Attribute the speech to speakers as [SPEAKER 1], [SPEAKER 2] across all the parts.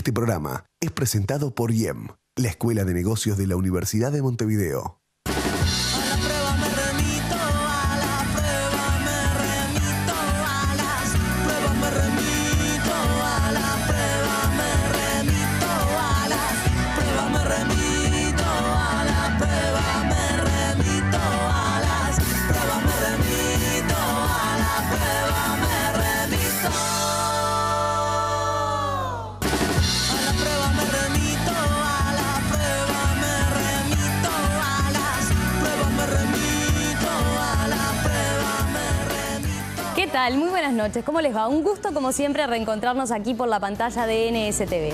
[SPEAKER 1] Este programa es presentado por IEM, la Escuela de Negocios de la Universidad de Montevideo.
[SPEAKER 2] ¿Qué tal? Muy buenas noches. ¿Cómo les va? Un gusto, como siempre, reencontrarnos aquí por la pantalla de NSTV.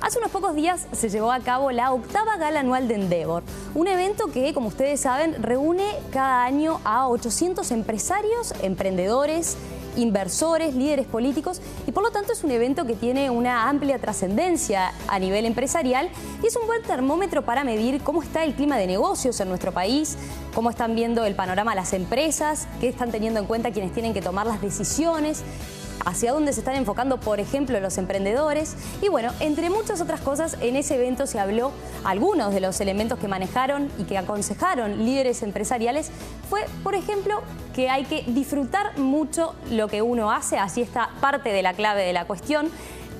[SPEAKER 2] Hace unos pocos días se llevó a cabo la 8ª Gala Anual de Endeavor, un evento que, como ustedes saben, reúne cada año a 800 empresarios, emprendedores, inversores, líderes políticos y por lo tanto es un evento que tiene una amplia trascendencia a nivel empresarial y es un buen termómetro para medir cómo está el clima de negocios en nuestro país, cómo están viendo el panorama las empresas, qué están teniendo en cuenta quienes tienen que tomar las decisiones, hacia dónde se están enfocando, por ejemplo, los emprendedores. Y bueno, entre muchas otras cosas, en ese evento se habló, algunos de los elementos que manejaron y que aconsejaron líderes empresariales fue, por ejemplo, que hay que disfrutar mucho lo que uno hace, así está parte de la clave de la cuestión,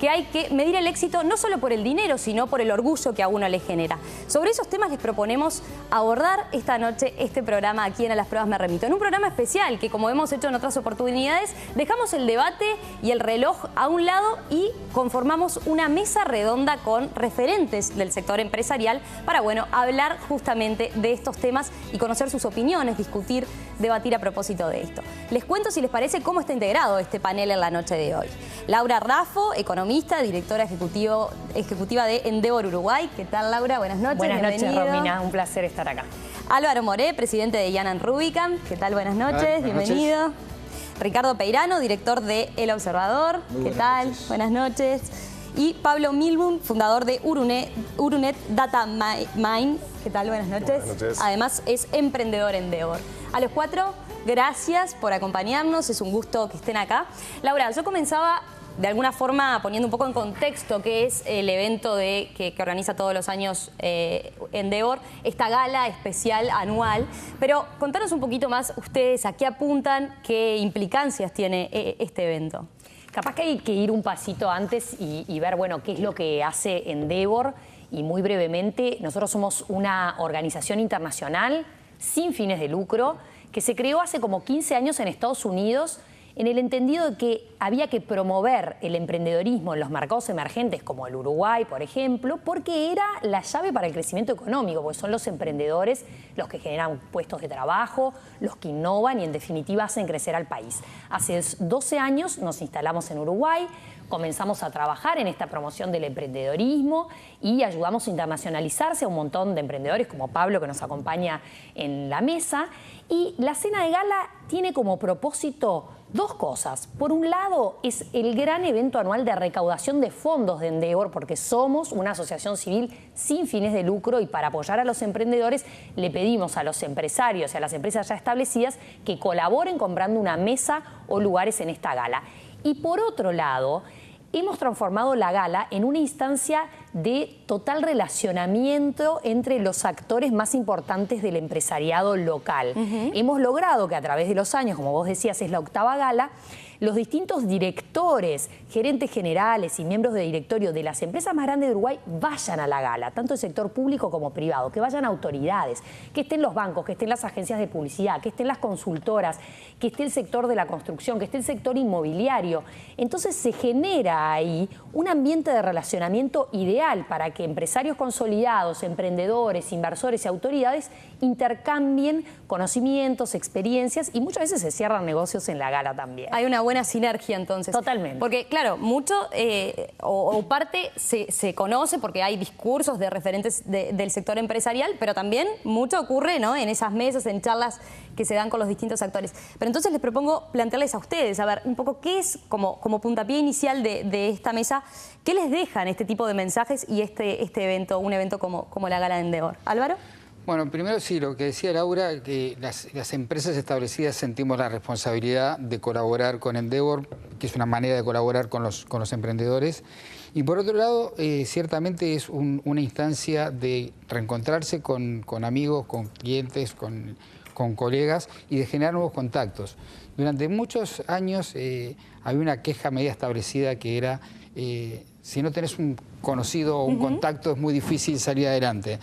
[SPEAKER 2] que hay que medir el éxito no solo por el dinero, sino por el orgullo que a uno le genera. Sobre esos temas les proponemos abordar esta noche este programa aquí en A las Pruebas Me Remito. En un programa especial que, como hemos hecho en otras oportunidades, dejamos el debate y el reloj a un lado y conformamos una mesa redonda con referentes del sector empresarial para, bueno, hablar justamente de estos temas y conocer sus opiniones, discutir, debatir a propósito de esto. Les cuento, si les parece, cómo está integrado este panel en la noche de hoy. Laura Raffo, economista, directora ejecutiva de Endeavor Uruguay. ¿Qué tal, Laura? Buenas noches.
[SPEAKER 3] Buenas noches,
[SPEAKER 2] bienvenido.
[SPEAKER 3] Romina. Un placer estar acá.
[SPEAKER 2] Álvaro Moré, presidente de Yanan Rubicam. ¿Qué tal? Buenas noches. Bienvenido. Ricardo Peirano, director de El Observador. ¿Qué tal? Buenas noches. Y Pablo Milbun, fundador de Urunet Data Mine. ¿Qué tal? Buenas noches.
[SPEAKER 4] Buenas noches.
[SPEAKER 2] Además, es emprendedor en Endeavor. A los cuatro, gracias por acompañarnos. Es un gusto que estén acá. Laura, yo comenzaba de alguna forma poniendo un poco en contexto qué es el evento que organiza todos los años Endeavor, esta gala especial anual. Pero contanos un poquito más ustedes a qué apuntan, qué implicancias tiene este evento.
[SPEAKER 3] Capaz que hay que ir un pasito antes y ver, bueno, qué es lo que hace Endeavor. Y muy brevemente, nosotros somos una organización internacional sin fines de lucro que se creó hace como 15 años en Estados Unidos en el entendido de que había que promover el emprendedorismo en los mercados emergentes como el Uruguay, por ejemplo, porque era la llave para el crecimiento económico, porque son los emprendedores los que generan puestos de trabajo, los que innovan y en definitiva hacen crecer al país. Hace 12 años nos instalamos en Uruguay, comenzamos a trabajar en esta promoción del emprendedorismo y ayudamos a internacionalizarse a un montón de emprendedores como Pablo, que nos acompaña en la mesa. Y la cena de gala tiene como propósito dos cosas. Por un lado, es el gran evento anual de recaudación de fondos de Endeavor, porque somos una asociación civil sin fines de lucro y para apoyar a los emprendedores le pedimos a los empresarios y a las empresas ya establecidas que colaboren comprando una mesa o lugares en esta gala. Y por otro lado, hemos transformado la gala en una instancia de total relacionamiento entre los actores más importantes del empresariado local. Hemos logrado que a través de los años, como vos decías, es la 8ª gala, los distintos directores, gerentes generales y miembros de directorio de las empresas más grandes de Uruguay vayan a la gala, tanto el sector público como privado, que vayan autoridades, que estén los bancos, que estén las agencias de publicidad, que estén las consultoras, que esté el sector de la construcción, que esté el sector inmobiliario. Entonces se genera ahí un ambiente de relacionamiento ideal para que empresarios consolidados, emprendedores, inversores y autoridades intercambien conocimientos, experiencias y muchas veces se cierran negocios en la gala también.
[SPEAKER 2] Hay una buena sinergia entonces.
[SPEAKER 3] Totalmente.
[SPEAKER 2] Porque claro, mucho o parte se conoce porque hay discursos de referentes del sector empresarial, pero también mucho ocurre, ¿no?, en esas mesas, en charlas que se dan con los distintos actores. Pero entonces les propongo plantearles a ustedes, a ver, un poco qué es, como puntapié inicial de esta mesa, qué les dejan este tipo de mensajes y este evento, un evento como la Gala de Endeavor. ¿Álvaro?
[SPEAKER 4] Bueno, primero sí, lo que decía Laura, que las empresas establecidas sentimos la responsabilidad de colaborar con Endeavor, que es una manera de colaborar con los emprendedores. Y por otro lado, ciertamente es una instancia de reencontrarse con amigos, con clientes, con colegas y de generar nuevos contactos. Durante muchos años había una queja media establecida que era si no tenés un conocido o un contacto es muy difícil salir adelante.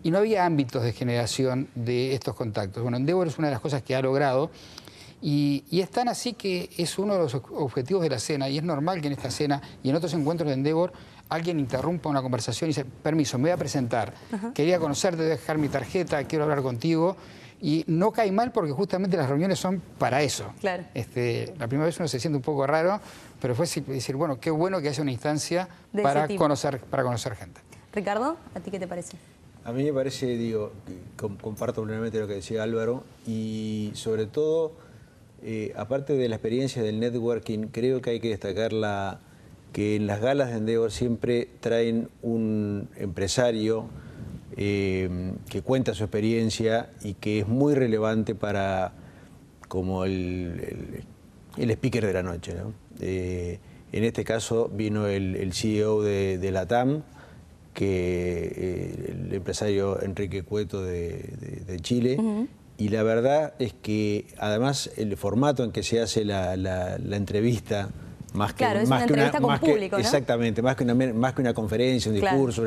[SPEAKER 4] Y no había ámbitos de generación de estos contactos. Bueno, Endeavor es una de las cosas que ha logrado y es tan así que es uno de los objetivos de la cena y es normal que en esta cena y en otros encuentros de Endeavor alguien interrumpa una conversación y dice, permiso, me voy a presentar, quería conocerte, voy a dejar mi tarjeta, quiero hablar contigo. Y no cae mal porque justamente las reuniones son para eso.
[SPEAKER 2] Claro.
[SPEAKER 4] La primera vez uno se siente un poco raro, pero fue decir, bueno, qué bueno que haya una instancia para conocer gente.
[SPEAKER 2] Ricardo, ¿a ti qué te parece?
[SPEAKER 5] A mí me parece, digo, comparto plenamente lo que decía Álvaro y sobre todo, aparte de la experiencia del networking, creo que hay que destacar que en las galas de Endeavor siempre traen un empresario que cuenta su experiencia y que es muy relevante para como el speaker de la noche, ¿no? En este caso vino el CEO de LATAM, el empresario Enrique Cueto de Chile, y la verdad es que además el formato en que se hace la entrevista, más que,
[SPEAKER 2] claro, es una entrevista con público, ¿no?
[SPEAKER 5] Exactamente, más que una conferencia, un discurso,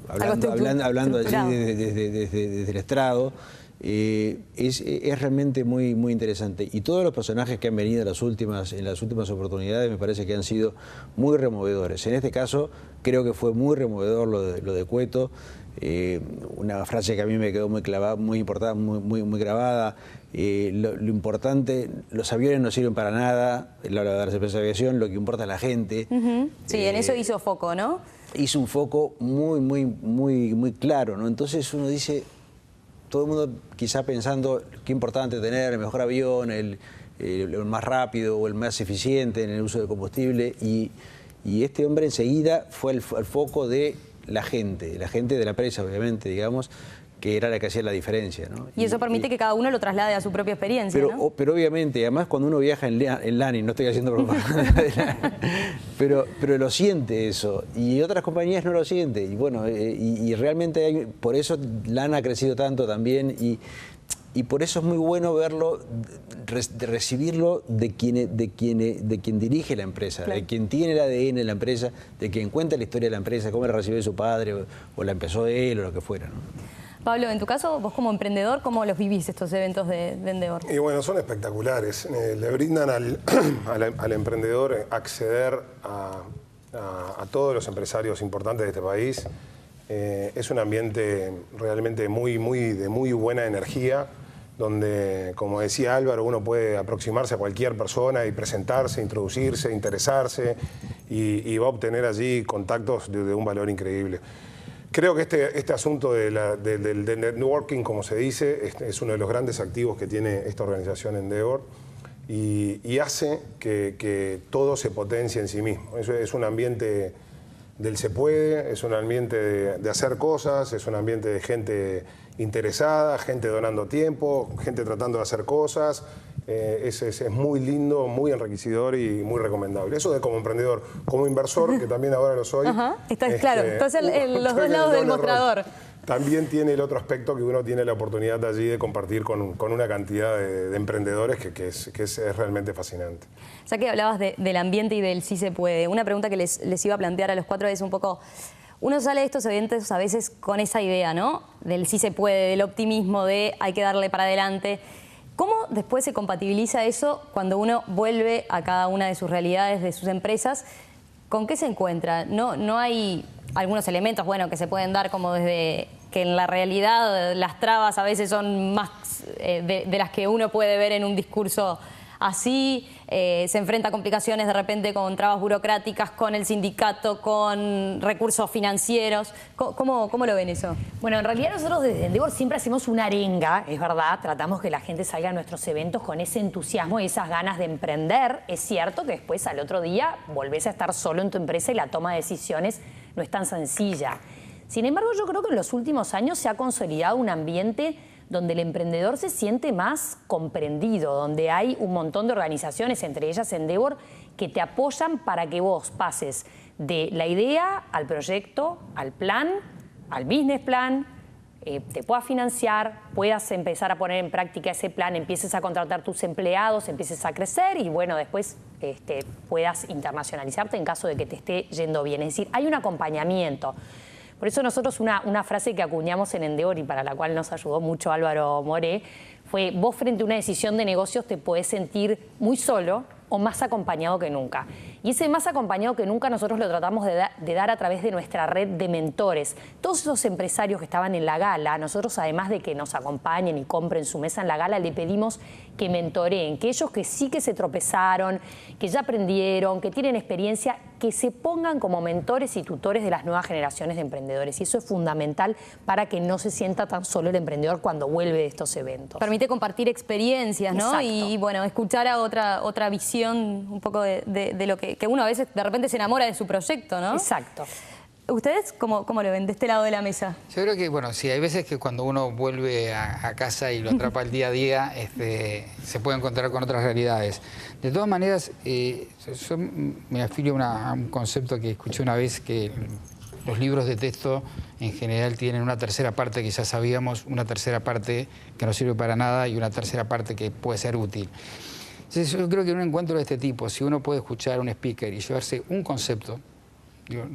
[SPEAKER 5] hablando allí desde el estrado, es realmente muy, muy interesante. Y todos los personajes que han venido en las últimas oportunidades me parece que han sido muy removedores. En este caso creo que fue muy removedor lo de Cueto. Una frase que a mí me quedó muy clavada, muy importante, muy grabada. Lo importante, los aviones no sirven para nada, la hora de darse de aviación, lo que importa es la gente.
[SPEAKER 2] Sí, en eso hizo foco, ¿no?
[SPEAKER 5] Hizo un foco muy claro, ¿no? Entonces uno dice, todo el mundo quizá pensando qué importante tener el mejor avión, el más rápido o el más eficiente en el uso de combustible, y este hombre enseguida fue el foco de la gente de la empresa, obviamente, digamos, que era la que hacía la diferencia, ¿no?
[SPEAKER 2] Y eso permite que cada uno lo traslade a su propia experiencia, ¿no?
[SPEAKER 5] Pero obviamente, además cuando uno viaja en LAN, no estoy haciendo propaganda de LAN, pero lo siente eso, y otras compañías no lo sienten, y bueno, y realmente por eso LAN ha crecido tanto también, y por eso es muy bueno verlo, recibirlo de quien dirige la empresa, claro, de quien tiene el ADN de la empresa, de quien cuenta la historia de la empresa, cómo la recibió su padre, o la empezó él, o lo que fuera, ¿no?
[SPEAKER 2] Pablo, en tu caso, vos como emprendedor, ¿cómo los vivís estos eventos de Endeavor?
[SPEAKER 6] Y bueno, son espectaculares. Le brindan al emprendedor acceder a todos los empresarios importantes de este país. Es un ambiente realmente de muy buena energía, donde, como decía Álvaro, uno puede aproximarse a cualquier persona y presentarse, introducirse, interesarse, y va a obtener allí contactos de un valor increíble. Creo que este asunto del networking, como se dice, es uno de los grandes activos que tiene esta organización Endeavor, y hace que todo se potencie en sí mismo. Es un ambiente del se puede, es un ambiente de hacer cosas, es un ambiente de gente interesada, gente donando tiempo, gente tratando de hacer cosas. Es muy lindo, muy enriquecedor y muy recomendable. Eso de como emprendedor, como inversor, que también ahora lo soy.
[SPEAKER 2] Claro, entonces los dos lados del mostrador.
[SPEAKER 6] También tiene el otro aspecto que uno tiene la oportunidad allí de compartir con una cantidad de emprendedores que es realmente fascinante.
[SPEAKER 2] Ya que hablabas del ambiente y del sí se puede, una pregunta que les iba a plantear a los cuatro es un poco, uno sale de estos eventos a veces con esa idea, ¿no? Del sí se puede, del optimismo, de hay que darle para adelante. ¿Cómo después se compatibiliza eso cuando uno vuelve a cada una de sus realidades, de sus empresas? ¿Con qué se encuentra? No hay algunos elementos, bueno, que se pueden dar como desde que en la realidad las trabas a veces son más de las que uno puede ver en un discurso así, se enfrenta a complicaciones de repente con trabas burocráticas, con el sindicato, con recursos financieros. ¿Cómo lo ven eso?
[SPEAKER 3] Bueno, en realidad nosotros desde Endeavor siempre hacemos una arenga, es verdad, tratamos que la gente salga a nuestros eventos con ese entusiasmo y esas ganas de emprender. Es cierto que después al otro día volvés a estar solo en tu empresa y la toma de decisiones no es tan sencilla. Sin embargo, yo creo que en los últimos años se ha consolidado un ambiente donde el emprendedor se siente más comprendido, donde hay un montón de organizaciones, entre ellas Endeavor, que te apoyan para que vos pases de la idea al proyecto, al plan, al business plan, te puedas financiar, puedas empezar a poner en práctica ese plan, empieces a contratar tus empleados, empieces a crecer y bueno, después puedas internacionalizarte en caso de que te esté yendo bien. Es decir, hay un acompañamiento. Por eso nosotros una frase que acuñamos en Endeavor y para la cual nos ayudó mucho Álvaro Moré fue: vos frente a una decisión de negocios te podés sentir muy solo o más acompañado que nunca. Y ese más acompañado que nunca nosotros lo tratamos de dar a través de nuestra red de mentores. Todos esos empresarios que estaban en la gala, nosotros además de que nos acompañen y compren su mesa en la gala, le pedimos que mentoreen, que ellos que sí que se tropezaron, que ya aprendieron, que tienen experiencia, que se pongan como mentores y tutores de las nuevas generaciones de emprendedores. Y eso es fundamental para que no se sienta tan solo el emprendedor cuando vuelve de estos eventos.
[SPEAKER 2] Permite compartir experiencias, ¿no?
[SPEAKER 3] Exacto.
[SPEAKER 2] Y bueno, escuchar a otra visión un poco de lo que uno a veces de repente se enamora de su proyecto, ¿no?
[SPEAKER 3] Exacto.
[SPEAKER 2] ¿Ustedes cómo lo ven de este lado de la mesa?
[SPEAKER 4] Yo creo que, bueno, sí, hay veces que cuando uno vuelve a casa y lo atrapa el día a día, se puede encontrar con otras realidades. De todas maneras, yo me afilio a un concepto que escuché una vez, que los libros de texto en general tienen una tercera parte que ya sabíamos, una tercera parte que no sirve para nada y una tercera parte que puede ser útil. Entonces, yo creo que en un encuentro de este tipo, si uno puede escuchar a un speaker y llevarse un concepto, digo,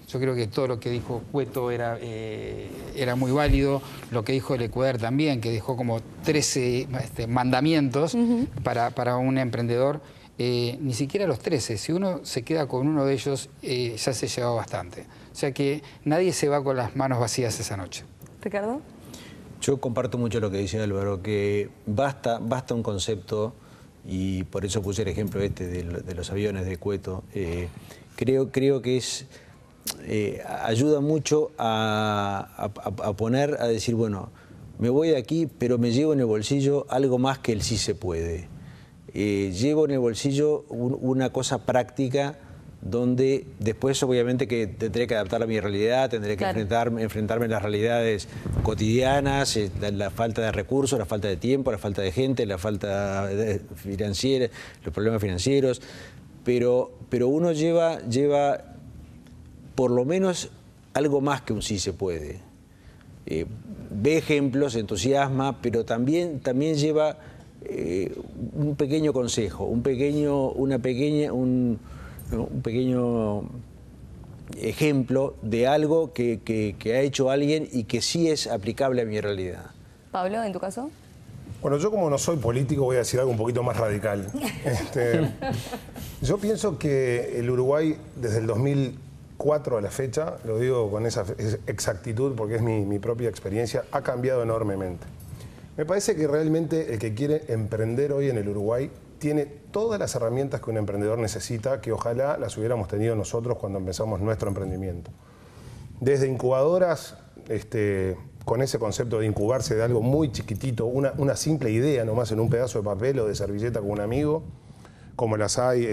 [SPEAKER 4] yo creo que todo lo que dijo Cueto era muy válido, lo que dijo Lecuder también, que dejó como 13 mandamientos para un emprendedor, ni siquiera los 13, si uno se queda con uno de ellos, ya se lleva bastante. O sea que nadie se va con las manos vacías esa noche.
[SPEAKER 2] ¿Ricardo?
[SPEAKER 5] Yo comparto mucho lo que dice Álvaro, que basta un concepto, y por eso puse el ejemplo de los aviones de Cueto. Creo que ayuda mucho a decir, bueno, me voy de aquí, pero me llevo en el bolsillo algo más que el sí se puede. Llevo en el bolsillo una cosa práctica donde después obviamente que tendré que adaptar a mi realidad, tendré que enfrentarme a las realidades cotidianas, la falta de recursos, la falta de tiempo, la falta de gente, la falta financiera, los problemas financieros, pero uno lleva por lo menos algo más que un sí se puede. Ve ejemplos, se entusiasma, pero también lleva un pequeño consejo, un pequeño ejemplo de algo que ha hecho alguien y que sí es aplicable a mi realidad.
[SPEAKER 2] Pablo, ¿en tu caso?
[SPEAKER 6] Bueno, yo como no soy político voy a decir algo un poquito más radical. Yo pienso que el Uruguay desde el 2004 a la fecha, lo digo con esa exactitud porque es mi propia experiencia, ha cambiado enormemente. Me parece que realmente el que quiere emprender hoy en el Uruguay tiene todas las herramientas que un emprendedor necesita, que ojalá las hubiéramos tenido nosotros cuando empezamos nuestro emprendimiento. Desde incubadoras, con ese concepto de incubarse de algo muy chiquitito, una simple idea nomás en un pedazo de papel o de servilleta con un amigo, como las hay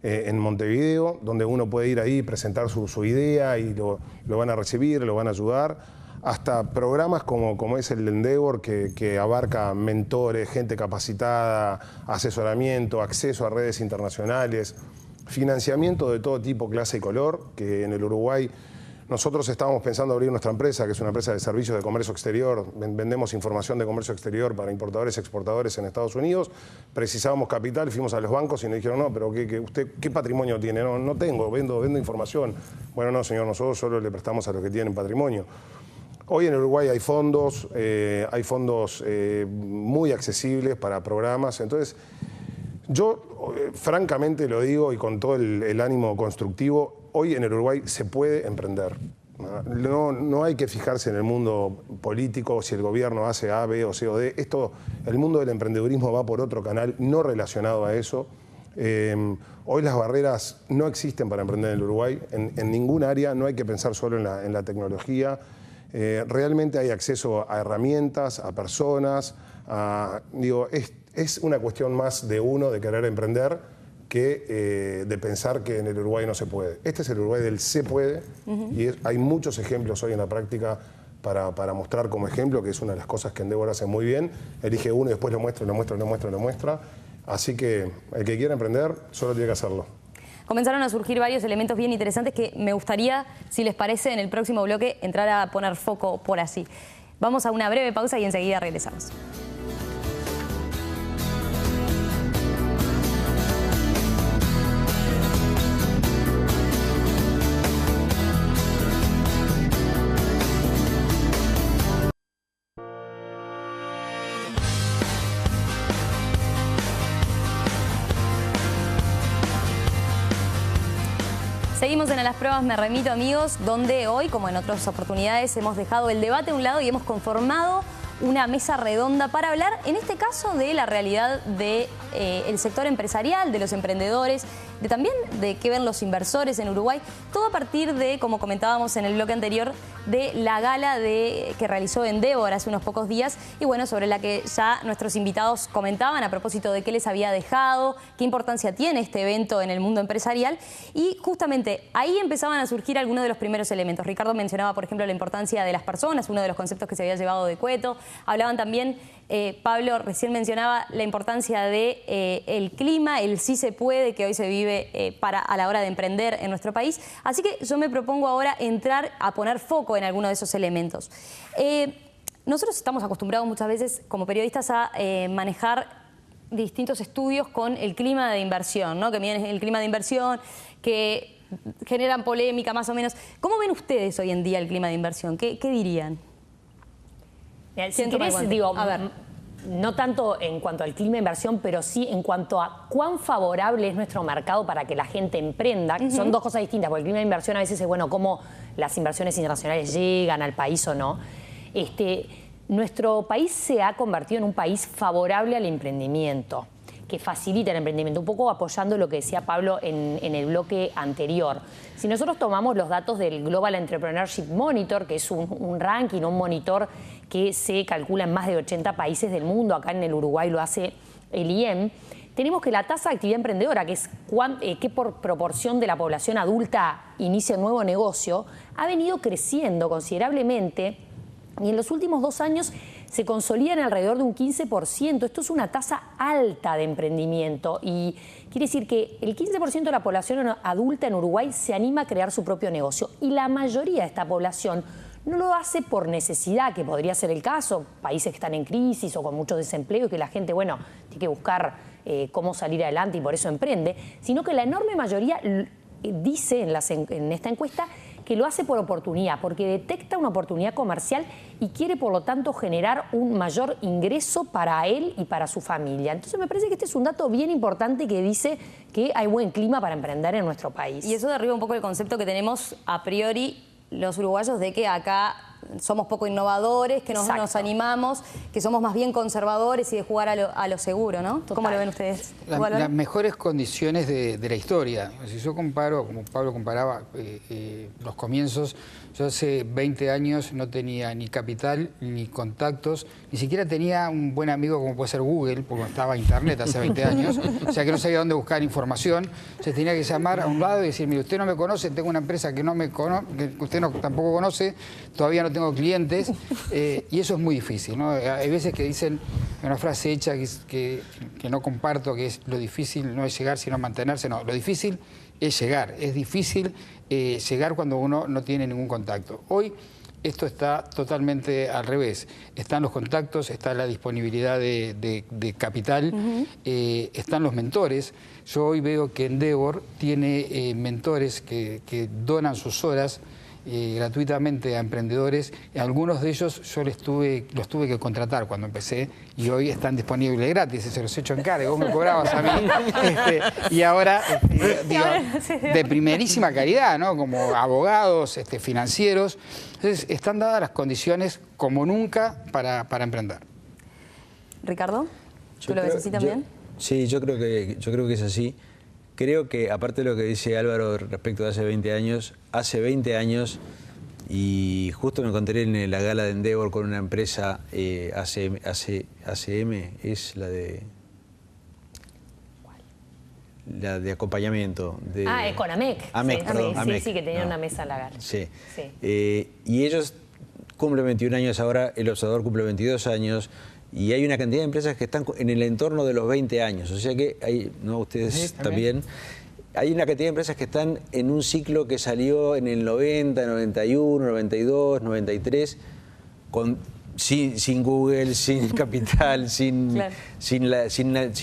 [SPEAKER 6] en Montevideo, donde uno puede ir ahí, presentar su idea y lo van a recibir, lo van a ayudar, hasta programas como es el de Endeavor, que abarca mentores, gente capacitada, asesoramiento, acceso a redes internacionales, financiamiento de todo tipo, clase y color, que en el Uruguay nosotros estábamos pensando abrir nuestra empresa, que es una empresa de servicios de comercio exterior, vendemos información de comercio exterior para importadores y exportadores en Estados Unidos, precisábamos capital, fuimos a los bancos y nos dijeron, no, pero ¿usted qué patrimonio tiene? No tengo, vendo información. Bueno, no, señor, nosotros solo le prestamos a los que tienen patrimonio. Hoy en Uruguay hay fondos muy accesibles para programas. Entonces, yo francamente lo digo y con todo el ánimo constructivo, hoy en el Uruguay se puede emprender. No hay que fijarse en el mundo político, si el gobierno hace A, B o C o D. El mundo del emprendedurismo va por otro canal no relacionado a eso. Hoy las barreras no existen para emprender en el Uruguay. En ningún área, no hay que pensar solo en la tecnología. Realmente hay acceso a herramientas, a personas, es una cuestión más de uno de querer emprender que de pensar que en el Uruguay no se puede. Este es el Uruguay del se puede y hay muchos ejemplos hoy en la práctica para mostrar como ejemplo, que es una de las cosas que Endeavor hace muy bien. Elige uno y después lo muestra. Así que el que quiera emprender solo tiene que hacerlo.
[SPEAKER 2] Comenzaron a surgir varios elementos bien interesantes que me gustaría, si les parece, en el próximo bloque entrar a poner foco por allí. Vamos a una breve pausa y enseguida regresamos. Seguimos en A las Pruebas Me Remito, amigos, donde hoy, como en otras oportunidades, hemos dejado el debate a un lado y hemos conformado una mesa redonda para hablar, en este caso, de la realidad del sector empresarial, de los emprendedores, también de qué ven los inversores en Uruguay, todo a partir de, como comentábamos en el bloque anterior, de la gala que realizó Endeavor hace unos pocos días y bueno, sobre la que ya nuestros invitados comentaban a propósito de qué les había dejado, qué importancia tiene este evento en el mundo empresarial y justamente ahí empezaban a surgir algunos de los primeros elementos. Ricardo mencionaba, por ejemplo, la importancia de las personas, uno de los conceptos que se había llevado de Cueto. Hablaban también, Pablo recién mencionaba la importancia de el clima, el sí se puede que hoy se vive a la hora de emprender en nuestro país. Así que yo me propongo ahora entrar a poner foco en alguno de esos elementos. Nosotros estamos acostumbrados muchas veces como periodistas a manejar distintos estudios con el clima de inversión, ¿no? Que miden el clima de inversión, que generan polémica más o menos. ¿Cómo ven ustedes hoy en día el clima de inversión? ¿Qué dirían?
[SPEAKER 3] Si querés, digo, a ver, no tanto en cuanto al clima de inversión, pero sí en cuanto a cuán favorable es nuestro mercado para que la gente emprenda. Son dos cosas distintas, porque el clima de inversión a veces es, bueno, cómo las inversiones internacionales llegan al país o no. Nuestro país se ha convertido en un país favorable al emprendimiento, que facilita el emprendimiento, un poco apoyando lo que decía Pablo en el bloque anterior. Si nosotros tomamos los datos del Global Entrepreneurship Monitor, que es un ranking, un monitor que se calcula en más de 80 países del mundo, acá en el Uruguay lo hace el IEM, tenemos que la tasa de actividad emprendedora, que es qué por proporción de la población adulta inicia un nuevo negocio, ha venido creciendo considerablemente y en los últimos 2 años se consolida en alrededor de un 15%. Esto es una tasa alta de emprendimiento y quiere decir que el 15% de la población adulta en Uruguay se anima a crear su propio negocio y la mayoría de esta población no lo hace por necesidad, que podría ser el caso, países que están en crisis o con mucho desempleo y que la gente, bueno, tiene que buscar cómo salir adelante y por eso emprende, sino que la enorme mayoría dice en esta encuesta que lo hace por oportunidad, porque detecta una oportunidad comercial y quiere, por lo tanto, generar un mayor ingreso para él y para su familia. Entonces, me parece que este es un dato bien importante que dice que hay buen clima para emprender en nuestro país.
[SPEAKER 2] Y eso derriba un poco el concepto que tenemos a priori los uruguayos de que acá somos poco innovadores, que nos animamos, que somos más bien conservadores y de jugar a lo seguro, ¿no?
[SPEAKER 3] Total.
[SPEAKER 2] ¿Cómo lo ven ustedes?
[SPEAKER 4] Las mejores condiciones de la historia. Si yo comparo, como Pablo comparaba, los comienzos, yo hace 20 años no tenía ni capital, ni contactos, ni siquiera tenía un buen amigo como puede ser Google, porque no estaba Internet hace 20 años, o sea que no sabía dónde buscar información, se tenía que llamar a un lado y decir, mire, usted no me conoce, tengo una empresa que que usted tampoco conoce, todavía no tengo clientes, y eso es muy difícil, ¿no? Hay veces que dicen una frase hecha que no comparto, que es lo difícil no es llegar sino mantenerse, no, lo difícil es llegar, es difícil llegar cuando uno no tiene ningún contacto. Hoy esto está totalmente al revés, están los contactos, está la disponibilidad de capital, están los mentores. Yo hoy veo que Endeavor tiene mentores que donan sus horas gratuitamente a emprendedores. Algunos de ellos yo los tuve que contratar cuando empecé y hoy están disponibles gratis, se los he hecho en cara, vos me cobrabas a mí. Y ahora, digo, de primerísima calidad, ¿no? Como abogados, financieros. Entonces, están dadas las condiciones como nunca para emprender.
[SPEAKER 2] Ricardo, ¿tú lo ves así también?
[SPEAKER 5] Sí, yo creo que es así. Creo que, aparte de lo que dice Álvaro respecto de hace 20 años, y justo me encontré en la gala de Endeavor con una empresa, ACM, es la de acompañamiento.
[SPEAKER 3] Econamec.
[SPEAKER 5] AMEC, perdón, AMEC.
[SPEAKER 3] Sí, que tenía una mesa en la gala.
[SPEAKER 5] Sí. Y ellos cumple 21 años ahora, El Observador cumple 22 años, y hay una cantidad de empresas que están en el entorno de los 20 años. O sea que hay, ¿no? Ustedes también. Hay una cantidad de empresas que están en un ciclo que salió en el 90, 91, 92, 93, sin Google, sin capital, sin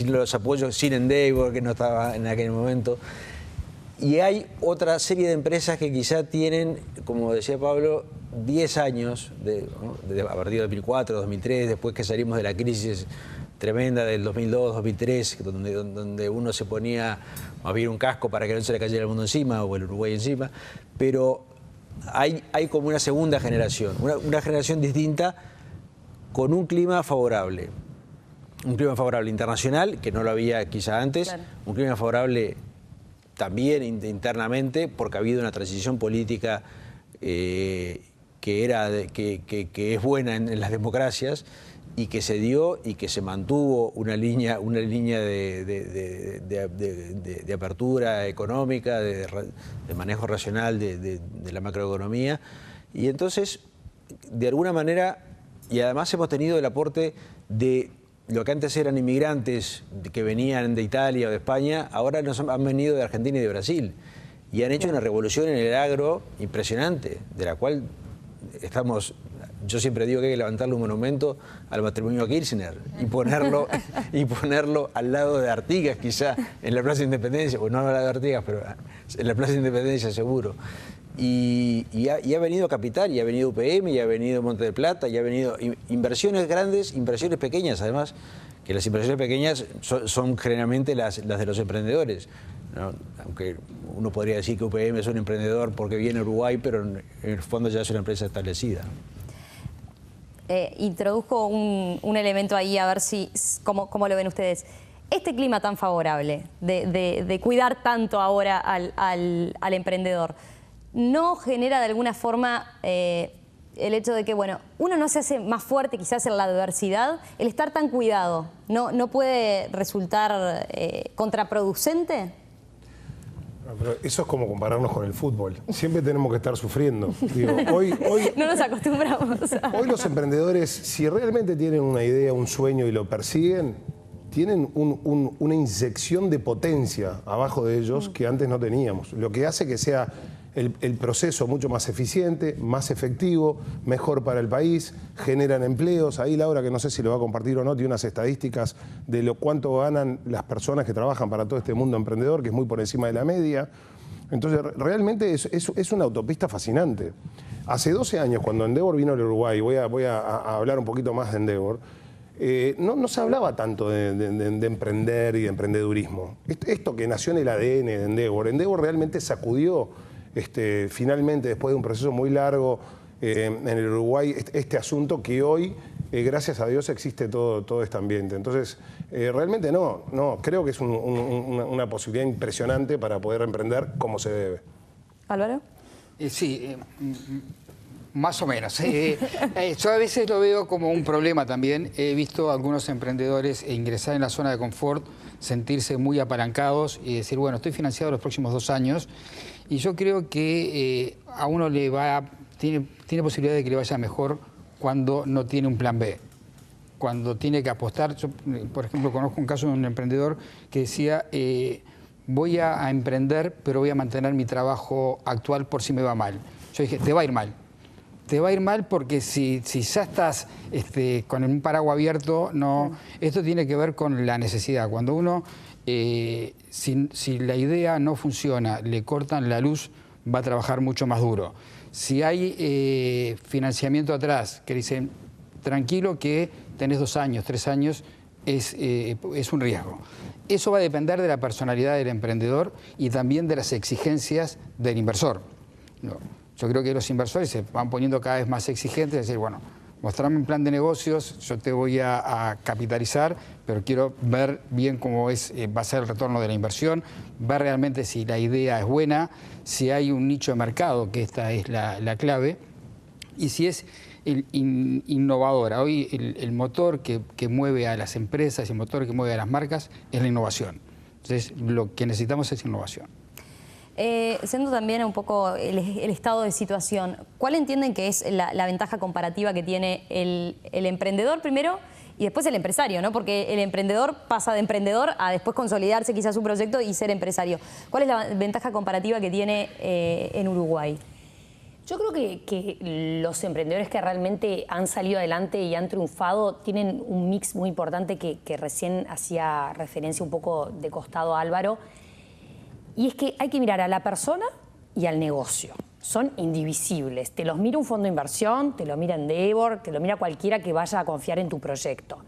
[SPEAKER 5] los apoyos, sin Endeavor, que no estaba en aquel momento. Y hay otra serie de empresas que quizá tienen, como decía Pablo, 10 años, a partir de 2004, 2003, después que salimos de la crisis tremenda del 2002, 2003, donde uno se ponía a abrir un casco para que no se le cayera el mundo encima o el Uruguay encima, pero hay como una segunda generación, una generación distinta con un clima favorable internacional, que no lo había quizá antes, claro. Un clima favorable también internamente, porque ha habido una transición política que es buena en las democracias y que se dio y que se mantuvo una línea de apertura económica, de manejo racional de la macroeconomía. Y entonces, de alguna manera, y además hemos tenido el aporte de lo que antes eran inmigrantes que venían de Italia o de España, ahora han venido de Argentina y de Brasil. Y han hecho una revolución en el agro impresionante, de la cual estamos... Yo siempre digo que hay que levantarle un monumento al matrimonio Kirchner y ponerlo al lado de Artigas, quizá, en la Plaza de Independencia, o no al lado de Artigas, pero en la Plaza de Independencia seguro. Y ha venido Capital, y ha venido UPM, y ha venido Monte del Plata, y ha venido inversiones grandes, inversiones pequeñas, además, que las inversiones pequeñas son generalmente las de los emprendedores, ¿no? Aunque uno podría decir que UPM es un emprendedor porque viene a Uruguay, pero en el fondo ya es una empresa establecida.
[SPEAKER 2] Introduzco un elemento ahí, a ver cómo lo ven ustedes. Este clima tan favorable de cuidar tanto ahora al emprendedor, ¿no genera de alguna forma el hecho de que, bueno, uno no se hace más fuerte quizás en la adversidad? ¿El estar tan cuidado no puede resultar contraproducente?
[SPEAKER 6] Pero eso es como compararnos con el fútbol. Siempre tenemos que estar sufriendo. Digo, hoy
[SPEAKER 2] no nos acostumbramos.
[SPEAKER 6] Hoy los emprendedores, si realmente tienen una idea, un sueño y lo persiguen, tienen una inyección de potencia abajo de ellos que antes no teníamos. Lo que hace que sea el proceso mucho más eficiente, más efectivo, mejor para el país, generan empleos. Ahí Laura, que no sé si lo va a compartir o no, tiene unas estadísticas de lo cuánto ganan las personas que trabajan para todo este mundo emprendedor, que es muy por encima de la media. Entonces, realmente es una autopista fascinante. Hace 12 años, cuando Endeavor vino al Uruguay, voy a hablar un poquito más de Endeavor, no se hablaba tanto de emprender y de emprendedurismo. Esto que nació en el ADN de Endeavor realmente sacudió finalmente, después de un proceso muy largo en el Uruguay, este asunto que hoy, gracias a Dios, existe todo este ambiente. Entonces, realmente creo que es una posibilidad impresionante para poder emprender como se debe.
[SPEAKER 2] ¿Álvaro?
[SPEAKER 4] Sí, más o menos. Yo a veces lo veo como un problema también. He visto a algunos emprendedores ingresar en la zona de confort, sentirse muy apalancados y decir, bueno, estoy financiado los próximos 2 años. Y yo creo que a uno tiene posibilidad de que le vaya mejor cuando no tiene un plan B, cuando tiene que apostar. Yo, por ejemplo, conozco un caso de un emprendedor que decía, voy a emprender, pero voy a mantener mi trabajo actual por si me va mal. Yo dije, te va a ir mal. Te va a ir mal porque si ya estás con un paraguas abierto, esto tiene que ver con la necesidad. Cuando uno, si la idea no funciona, le cortan la luz, va a trabajar mucho más duro. Si hay financiamiento atrás, que dicen, tranquilo que tenés 2 años, 3 años, es un riesgo. Eso va a depender de la personalidad del emprendedor y también de las exigencias del inversor. Yo creo que los inversores se van poniendo cada vez más exigentes, es decir, bueno, mostrame un plan de negocios, yo te voy a capitalizar, pero quiero ver bien cómo va a ser el retorno de la inversión, ver realmente si la idea es buena, si hay un nicho de mercado, que esta es la clave, y si es innovadora. Hoy el motor que mueve a las empresas y el motor que mueve a las marcas es la innovación. Entonces, lo que necesitamos es innovación.
[SPEAKER 2] Siendo también un poco el estado de situación, ¿cuál entienden que es la ventaja comparativa que tiene el emprendedor primero y después el empresario, ¿no? Porque el emprendedor pasa de emprendedor a después consolidarse quizás su proyecto y ser empresario. ¿Cuál es la ventaja comparativa que tiene en Uruguay?
[SPEAKER 3] Yo creo que los emprendedores que realmente han salido adelante y han triunfado tienen un mix muy importante que recién hacía referencia un poco de costado Álvaro. Y es que hay que mirar a la persona y al negocio. Son indivisibles. Te los mira un fondo de inversión, te lo mira Endeavor, te lo mira cualquiera que vaya a confiar en tu proyecto.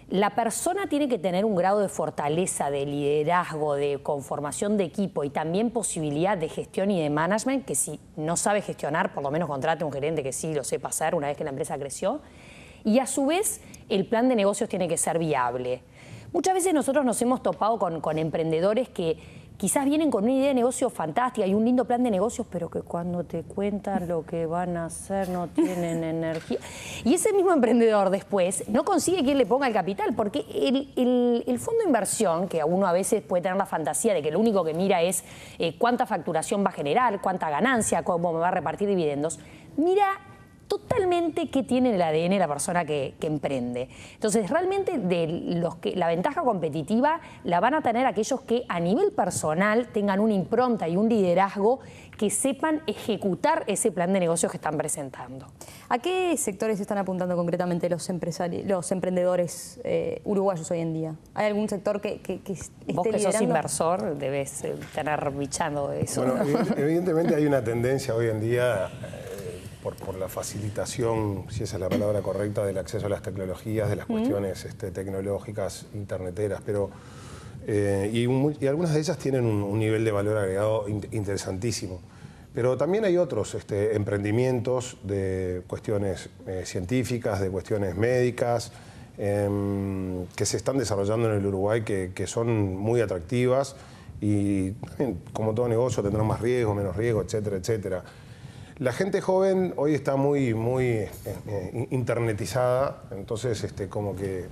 [SPEAKER 3] La persona tiene que tener un grado de fortaleza, de liderazgo, de conformación de equipo y también posibilidad de gestión y de management, que si no sabe gestionar, por lo menos contrate un gerente que sí lo sepa hacer una vez que la empresa creció. Y a su vez, el plan de negocios tiene que ser viable. Muchas veces nosotros nos hemos topado con emprendedores que quizás vienen con una idea de negocio fantástica y un lindo plan de negocios, pero que cuando te cuentan lo que van a hacer no tienen energía. Y ese mismo emprendedor después no consigue quien le ponga el capital, porque el fondo de inversión, que uno a veces puede tener la fantasía de que lo único que mira es cuánta facturación va a generar, cuánta ganancia, cómo me va a repartir dividendos, mira totalmente qué tiene el ADN la persona que emprende. Entonces, realmente la ventaja competitiva la van a tener aquellos que a nivel personal tengan una impronta y un liderazgo que sepan ejecutar ese plan de negocios que están presentando.
[SPEAKER 2] ¿A qué sectores están apuntando concretamente los emprendedores uruguayos hoy en día? ¿Hay algún sector que esté
[SPEAKER 3] Vos que
[SPEAKER 2] liderando?
[SPEAKER 3] sos inversor debes tener bichando eso.
[SPEAKER 6] Bueno, evidentemente hay una tendencia hoy en día por la facilitación, si esa es la palabra correcta, del acceso a las tecnologías, de las cuestiones tecnológicas, interneteras, pero y algunas de ellas tienen un nivel de valor agregado interesantísimo. Pero también hay otros emprendimientos de cuestiones científicas, de cuestiones médicas, que se están desarrollando en el Uruguay, que son muy atractivas y como todo negocio tendrán más riesgo, menos riesgo, etcétera, etcétera. La gente joven hoy está muy internetizada, entonces como que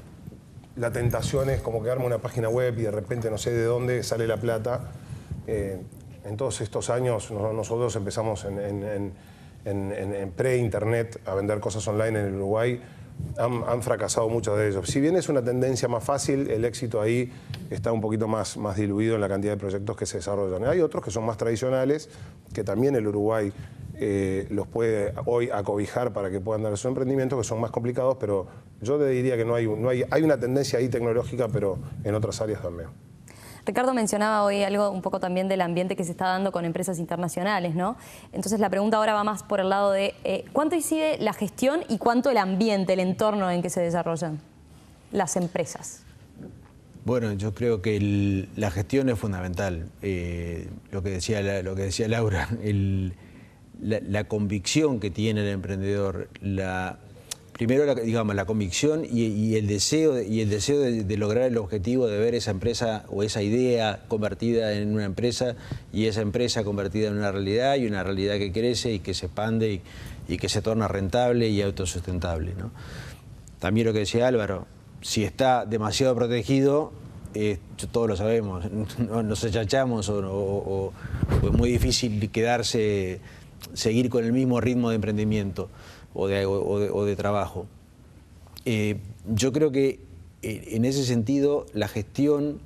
[SPEAKER 6] la tentación es como que arma una página web y de repente no sé de dónde sale la plata. En todos estos años nosotros empezamos en pre-internet a vender cosas online en el Uruguay. Han fracasado muchos de ellos. Si bien es una tendencia más fácil, el éxito ahí está un poquito más diluido en la cantidad de proyectos que se desarrollan. Hay otros que son más tradicionales, que también el Uruguay los puede hoy acobijar para que puedan dar su emprendimiento, que son más complicados, pero yo te diría que hay una tendencia ahí tecnológica, pero en otras áreas también.
[SPEAKER 2] Ricardo mencionaba hoy algo un poco también del ambiente que se está dando con empresas internacionales, ¿no? Entonces la pregunta ahora va más por el lado de ¿cuánto incide la gestión y cuánto el ambiente, el entorno en que se desarrollan las empresas?
[SPEAKER 5] Bueno, yo creo que la gestión es fundamental. Lo que decía Laura, la convicción que tiene el emprendedor, primero la convicción y el deseo de lograr el objetivo de ver esa empresa o esa idea convertida en una empresa y esa empresa convertida en una realidad y una realidad que crece y que se expande y que se torna rentable y autosustentable, ¿no? También lo que decía Álvaro, si está demasiado protegido, todos lo sabemos, nos achachamos o es muy difícil seguir con el mismo ritmo de emprendimiento o de trabajo. Yo creo que en ese sentido la gestión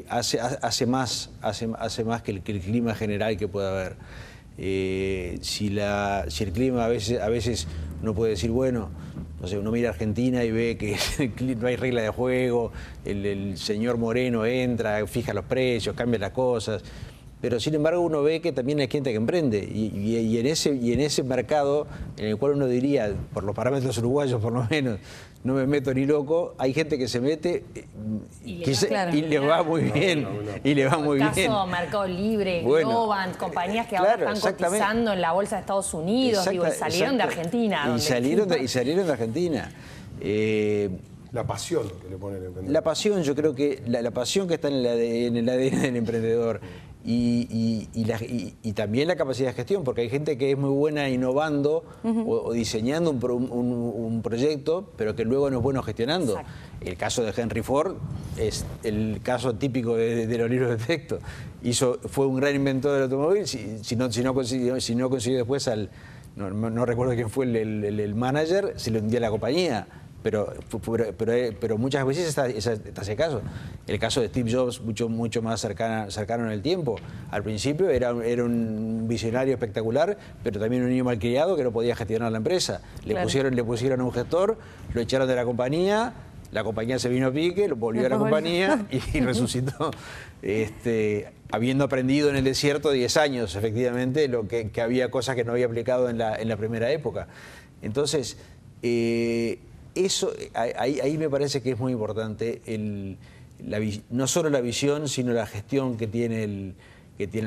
[SPEAKER 5] hace más que el clima general que pueda haber. Si el clima a veces uno puede decir, bueno, no sé, uno mira a Argentina y ve que no hay regla de juego, el señor Moreno entra, fija los precios, cambia las cosas. Pero sin embargo uno ve que también hay gente que emprende y en ese mercado en el cual uno diría, por los parámetros uruguayos por lo menos, no me meto ni loco, hay gente que se mete y le va muy bien. Y le va muy bien.
[SPEAKER 3] Caso Mercado Libre,
[SPEAKER 5] bueno,
[SPEAKER 3] Globant, compañías que ahora están cotizando en la bolsa de Estados Unidos, y salieron de Argentina.
[SPEAKER 5] Y salieron de Argentina.
[SPEAKER 6] La pasión que le pone el emprendedor.
[SPEAKER 5] La pasión, yo creo que la pasión que está en el ADN del emprendedor y también la capacidad de gestión, porque hay gente que es muy buena innovando o diseñando un proyecto, pero que luego no es bueno gestionando.
[SPEAKER 3] Exacto.
[SPEAKER 5] El caso de Henry Ford es el caso típico de los libros de texto. Fue un gran inventor del automóvil, si no consiguió después no recuerdo quién fue el manager, se le hundía la compañía. Pero muchas veces está ese caso. El caso de Steve Jobs, mucho más cercano en el tiempo. Al principio era un visionario espectacular, pero también un niño malcriado que no podía gestionar la empresa. Le pusieron a un gestor, lo echaron de la compañía se vino a pique, volvió a la compañía y resucitó. Habiendo aprendido en el desierto 10 años, efectivamente, que había cosas que no había aplicado en la primera época. Entonces, eso, ahí me parece que es muy importante no solo la visión, sino la gestión que tiene el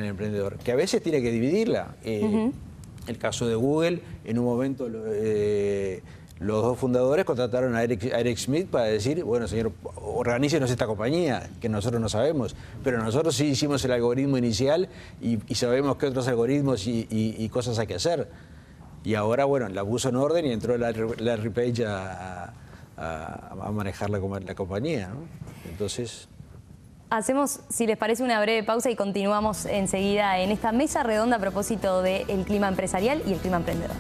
[SPEAKER 5] emprendedor, que a veces tiene que dividirla. El caso de Google, en un momento los dos fundadores contrataron a Eric Schmidt para decir, bueno, señor, organícenos esta compañía, que nosotros no sabemos, pero nosotros sí hicimos el algoritmo inicial y sabemos qué otros algoritmos y cosas hay que hacer. Y ahora, bueno, la puso en orden y entró Larry Page a manejar la compañía, ¿no? Entonces...
[SPEAKER 2] Hacemos, si les parece, una breve pausa y continuamos enseguida en esta mesa redonda a propósito del clima empresarial y el clima emprendedor.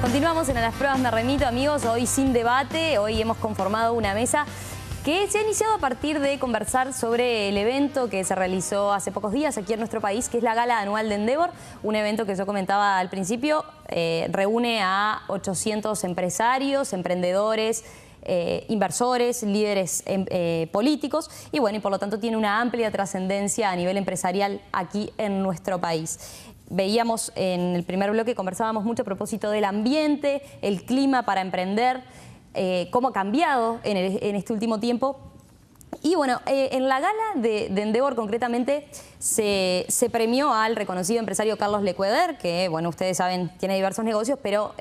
[SPEAKER 2] Continuamos en A las Pruebas Me Remito, amigos. Hoy sin debate, hoy hemos conformado una mesa que se ha iniciado a partir de conversar sobre el evento que se realizó hace pocos días aquí en nuestro país, que es la Gala Anual de Endeavor, un evento que yo comentaba al principio, reúne a 800 empresarios, emprendedores, inversores, líderes políticos y bueno, y por lo tanto tiene una amplia trascendencia a nivel empresarial aquí en nuestro país. Veíamos en el primer bloque, conversábamos mucho a propósito del ambiente, el clima para emprender, cómo ha cambiado en este último tiempo. Y bueno, en la gala de Endeavor concretamente se premió al reconocido empresario Carlos Lequeder, que bueno, ustedes saben, tiene diversos negocios, pero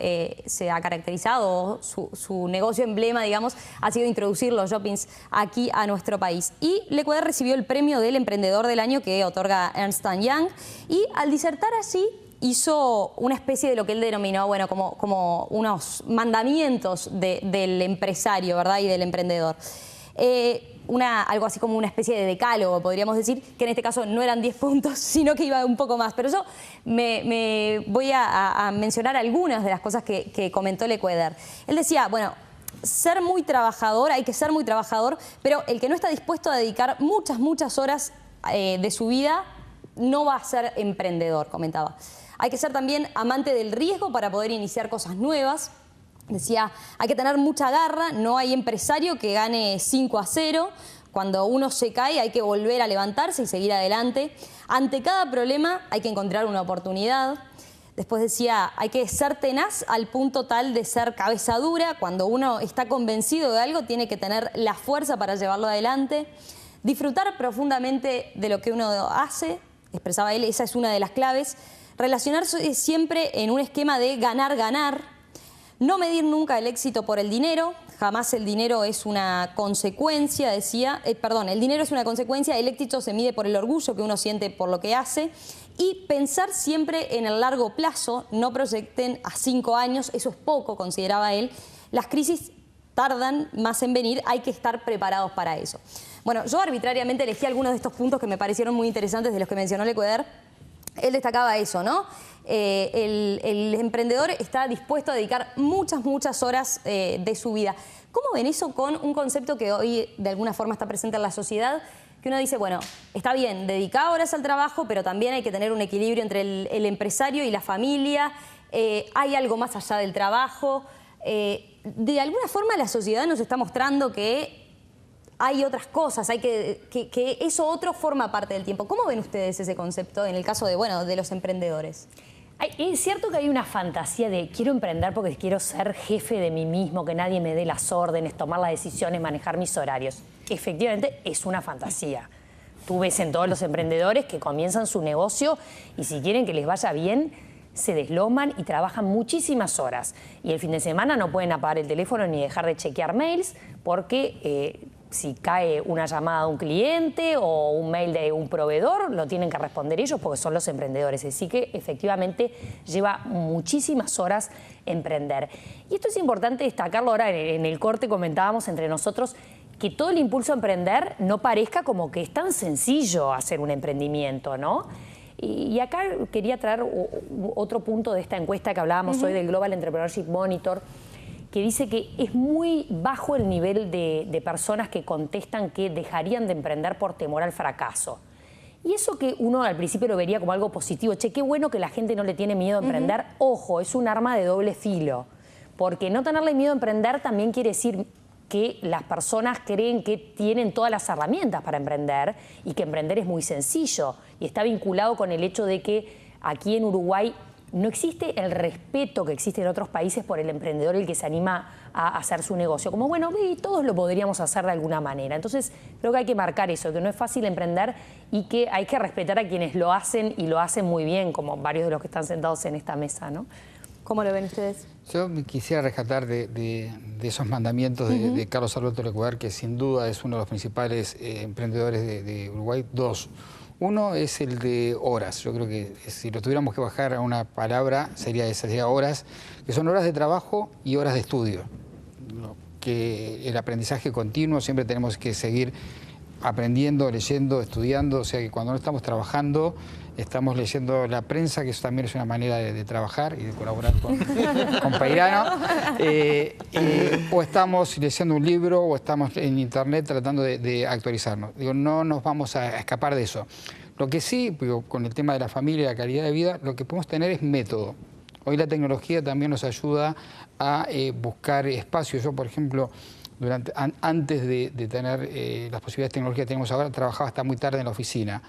[SPEAKER 2] se ha caracterizado, su negocio emblema, digamos, ha sido introducir los shoppings aquí a nuestro país. Y Lequeder recibió el premio del Emprendedor del Año que otorga Ernst & Young y al disertar allí hizo una especie de lo que él denominó, bueno, como unos mandamientos del empresario, ¿verdad? Y del emprendedor. Algo así como una especie de decálogo, podríamos decir, que en este caso no eran 10 puntos, sino que iba un poco más. Pero yo me voy a mencionar algunas de las cosas que comentó Lequeder. Él decía, bueno, ser muy trabajador, hay que ser muy trabajador, pero el que no está dispuesto a dedicar muchas horas de su vida no va a ser emprendedor, comentaba. Hay que ser también amante del riesgo para poder iniciar cosas nuevas. Decía, hay que tener mucha garra, no hay empresario que gane 5-0. Cuando uno se cae hay que volver a levantarse y seguir adelante. Ante cada problema hay que encontrar una oportunidad. Después decía, hay que ser tenaz al punto tal de ser cabeza dura. Cuando uno está convencido de algo tiene que tener la fuerza para llevarlo adelante. Disfrutar profundamente de lo que uno hace, expresaba él, esa es una de las claves. Relacionarse siempre en un esquema de ganar-ganar. No medir nunca el éxito por el dinero, jamás el dinero es una consecuencia, decía, el dinero es una consecuencia, el éxito se mide por el orgullo que uno siente por lo que hace y pensar siempre en el largo plazo, no proyecten a 5 años, eso es poco, consideraba él, las crisis tardan más en venir, hay que estar preparados para eso. Bueno, yo arbitrariamente elegí algunos de estos puntos que me parecieron muy interesantes de los que mencionó Lequeder. Él destacaba eso, ¿no? El emprendedor está dispuesto a dedicar muchas horas de su vida. ¿Cómo ven eso con un concepto que hoy de alguna forma está presente en la sociedad? Que uno dice, bueno, está bien, dedicar horas al trabajo, pero también hay que tener un equilibrio entre el empresario y la familia. Hay algo más allá del trabajo. De alguna forma la sociedad nos está mostrando que hay otras cosas, que eso otro forma parte del tiempo. ¿Cómo ven ustedes ese concepto en el caso de los emprendedores?
[SPEAKER 3] Es cierto que hay una fantasía de quiero emprender porque quiero ser jefe de mí mismo, que nadie me dé las órdenes, tomar las decisiones, manejar mis horarios. Efectivamente, es una fantasía. Tú ves en todos los emprendedores que comienzan su negocio y si quieren que les vaya bien, se desloman y trabajan muchísimas horas. Y el fin de semana no pueden apagar el teléfono ni dejar de chequear mails porque si cae una llamada de un cliente o un mail de un proveedor, lo tienen que responder ellos porque son los emprendedores. Así que efectivamente lleva muchísimas horas emprender. Y esto es importante destacarlo ahora en el corte, comentábamos entre nosotros que todo el impulso a emprender no parezca como que es tan sencillo hacer un emprendimiento, ¿no? Y acá quería traer otro punto de esta encuesta que hablábamos hoy del Global Entrepreneurship Monitor, que dice que es muy bajo el nivel de personas que contestan que dejarían de emprender por temor al fracaso. Y eso que uno al principio lo vería como algo positivo. Che, qué bueno que la gente no le tiene miedo a emprender. Ojo, es un arma de doble filo. Porque no tenerle miedo a emprender también quiere decir que las personas creen que tienen todas las herramientas para emprender y que emprender es muy sencillo. Y está vinculado con el hecho de que aquí en Uruguay no existe el respeto que existe en otros países por el emprendedor, el que se anima a hacer su negocio. Como, bueno, todos lo podríamos hacer de alguna manera. Entonces, creo que hay que marcar eso, que no es fácil emprender y que hay que respetar a quienes lo hacen y lo hacen muy bien, como varios de los que están sentados en esta mesa, ¿no?
[SPEAKER 2] ¿Cómo lo ven ustedes?
[SPEAKER 4] Yo quisiera rescatar de esos mandamientos de Carlos Alberto Lecuadar, que sin duda es uno de los principales emprendedores de Uruguay. Dos. Uno es el de horas. Yo creo que si lo tuviéramos que bajar a una palabra, sería esa, sería horas, que son horas de trabajo y horas de estudio. Que el aprendizaje continuo, siempre tenemos que seguir aprendiendo, leyendo, estudiando, o sea que cuando no estamos trabajando, estamos leyendo la prensa, que eso también es una manera de trabajar y de colaborar con Peirano, o estamos leyendo un libro o estamos en internet tratando de actualizarnos. Digo, no nos vamos a escapar de eso. Lo que sí, digo, con el tema de la familia y la calidad de vida, lo que podemos tener es método. Hoy la tecnología también nos ayuda a buscar espacios. Yo, por ejemplo, antes de tener las posibilidades tecnológicas que tenemos ahora, trabajaba hasta muy tarde en la oficina.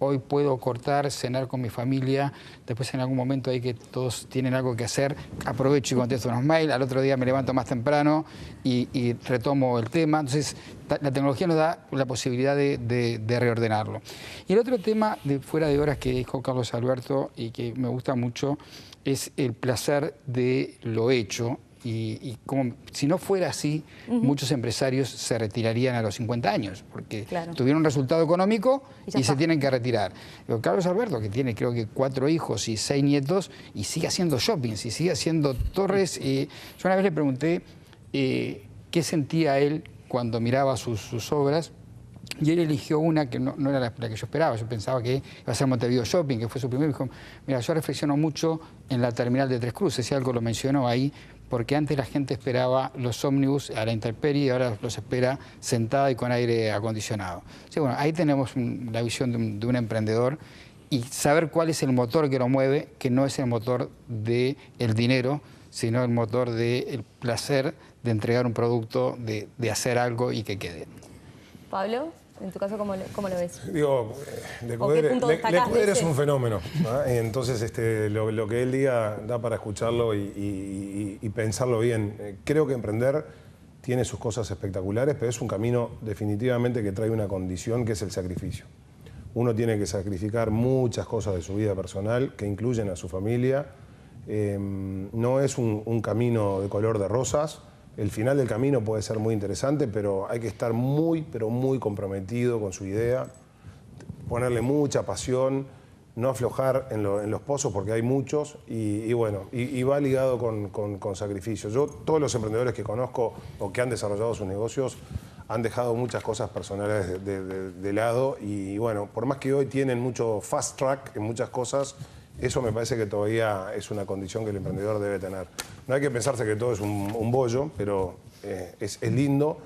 [SPEAKER 4] Hoy puedo cortar, cenar con mi familia, después en algún momento hay que todos tienen algo que hacer, aprovecho y contesto unos mails, al otro día me levanto más temprano y retomo el tema. Entonces, la tecnología nos da la posibilidad de reordenarlo. Y el otro tema de fuera de horas que dijo Carlos Alberto y que me gusta mucho es el placer de lo hecho. Y como si no fuera así, muchos empresarios se retirarían a los 50 años, porque tuvieron un resultado económico y se tienen que retirar. Pero Carlos Alberto, que tiene creo que 4 hijos y 6 nietos, y sigue haciendo shoppings, y sigue haciendo torres. Yo una vez le pregunté qué sentía él cuando miraba sus obras, y él eligió una que no era la que yo esperaba. Yo pensaba que iba a ser Montevideo Shopping, que fue su primer. Dijo, mira, yo reflexiono mucho en la terminal de Tres Cruces, y algo lo mencionó ahí, porque antes la gente esperaba los ómnibus a la intemperie y ahora los espera sentada y con aire acondicionado. Sí, bueno, ahí tenemos la visión de un emprendedor y saber cuál es el motor que lo mueve, que no es el motor del dinero, sino el motor del placer de entregar un producto, de hacer algo y que quede.
[SPEAKER 2] Pablo, en tu caso, ¿cómo lo ves?
[SPEAKER 6] Digo, Lecuadar es un fenómeno, ¿no? Entonces lo que él diga da para escucharlo y pensarlo bien. Creo que emprender tiene sus cosas espectaculares, pero es un camino definitivamente que trae una condición que es el sacrificio. Uno tiene que sacrificar muchas cosas de su vida personal que incluyen a su familia. No es un camino de color de rosas. El final del camino puede ser muy interesante, pero hay que estar pero muy comprometido con su idea, ponerle mucha pasión, no aflojar en los pozos porque hay muchos y va ligado con sacrificio. Yo, todos los emprendedores que conozco o que han desarrollado sus negocios han dejado muchas cosas personales de lado y bueno, por más que hoy tienen mucho fast track en muchas cosas, eso me parece que todavía es una condición que el emprendedor debe tener. No hay que pensarse que todo es un bollo, pero es lindo.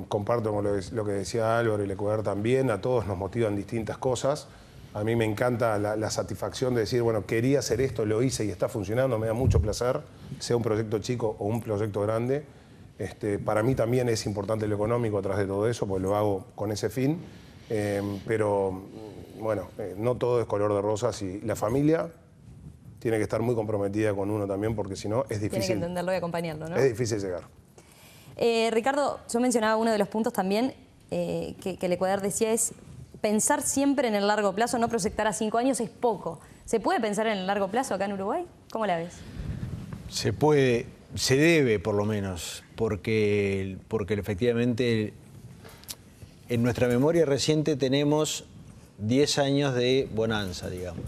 [SPEAKER 6] Comparto con lo que decía Álvaro y Lecuadar también. A todos nos motivan distintas cosas. A mí me encanta la satisfacción de decir, bueno, quería hacer esto, lo hice y está funcionando. Me da mucho placer, sea un proyecto chico o un proyecto grande. Para mí también es importante lo económico atrás de todo eso, porque lo hago con ese fin. Pero bueno, no todo es color de rosas y la familia tiene que estar muy comprometida con uno también, porque si no es
[SPEAKER 2] Tiene que
[SPEAKER 6] difícil.
[SPEAKER 2] entenderlo y acompañarlo, ¿no?
[SPEAKER 6] Es difícil llegar.
[SPEAKER 2] Ricardo, yo mencionaba uno de los puntos también que el Ecuador decía es pensar siempre en el largo plazo, no proyectar a 5 años es poco. ¿Se puede pensar en el largo plazo acá en Uruguay? ¿Cómo la ves?
[SPEAKER 5] Se puede, se debe por lo menos, porque efectivamente en nuestra memoria reciente tenemos 10 años de bonanza, digamos.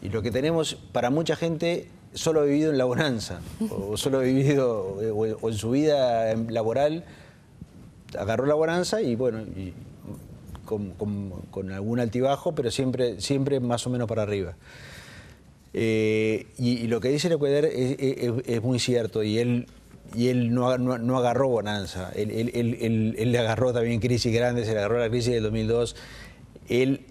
[SPEAKER 5] Y lo que tenemos, para mucha gente, solo ha vivido en la bonanza, o solo ha vivido, o en su vida laboral, agarró la bonanza y bueno, y con algún altibajo, pero siempre más o menos para arriba. Y lo que dice el Ecuador es muy cierto, y él no agarró bonanza, él le agarró también crisis grandes, se le agarró la crisis del 2002. Él,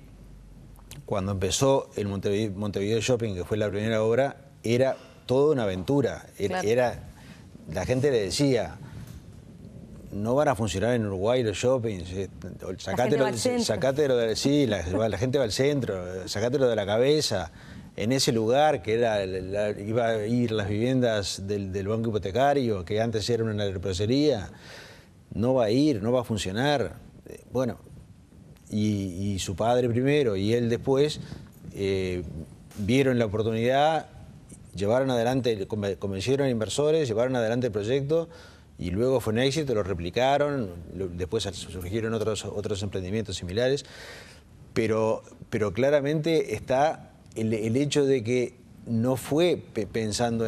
[SPEAKER 5] cuando empezó el Montevideo Shopping, que fue la primera obra, era toda una aventura.
[SPEAKER 2] Claro.
[SPEAKER 5] La gente le decía, no van a funcionar en Uruguay los shoppings, sacátelo de, sí, la gente va al centro, sacátelo de la cabeza. En ese lugar que iba a ir las viviendas del banco hipotecario, que antes era una reposería, no va a ir, no va a funcionar. Bueno, y su padre primero y él después vieron la oportunidad, llevaron adelante, convencieron a inversores, llevaron adelante el proyecto y luego fue un éxito, lo replicaron, después surgieron otros emprendimientos similares, pero claramente está el hecho de que no fue pensando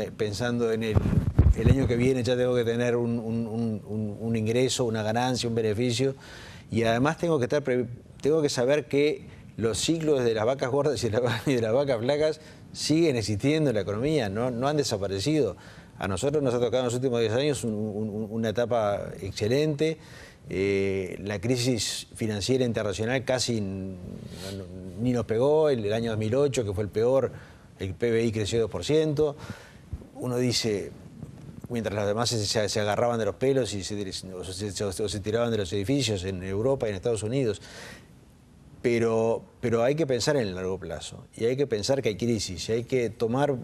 [SPEAKER 5] en el año que viene ya tengo que tener un ingreso, una ganancia, un beneficio, y además tengo que saber que los ciclos de las vacas gordas y de las vacas flacas siguen existiendo en la economía, no han desaparecido. A nosotros nos ha tocado en los últimos 10 años una etapa excelente. La crisis financiera internacional casi ni nos pegó. El año 2008, que fue el peor, el PBI creció 2%. Uno dice, mientras los demás se agarraban de los pelos y se tiraban de los edificios en Europa y en Estados Unidos. Pero hay que pensar en el largo plazo y hay que pensar que hay crisis y hay que tomar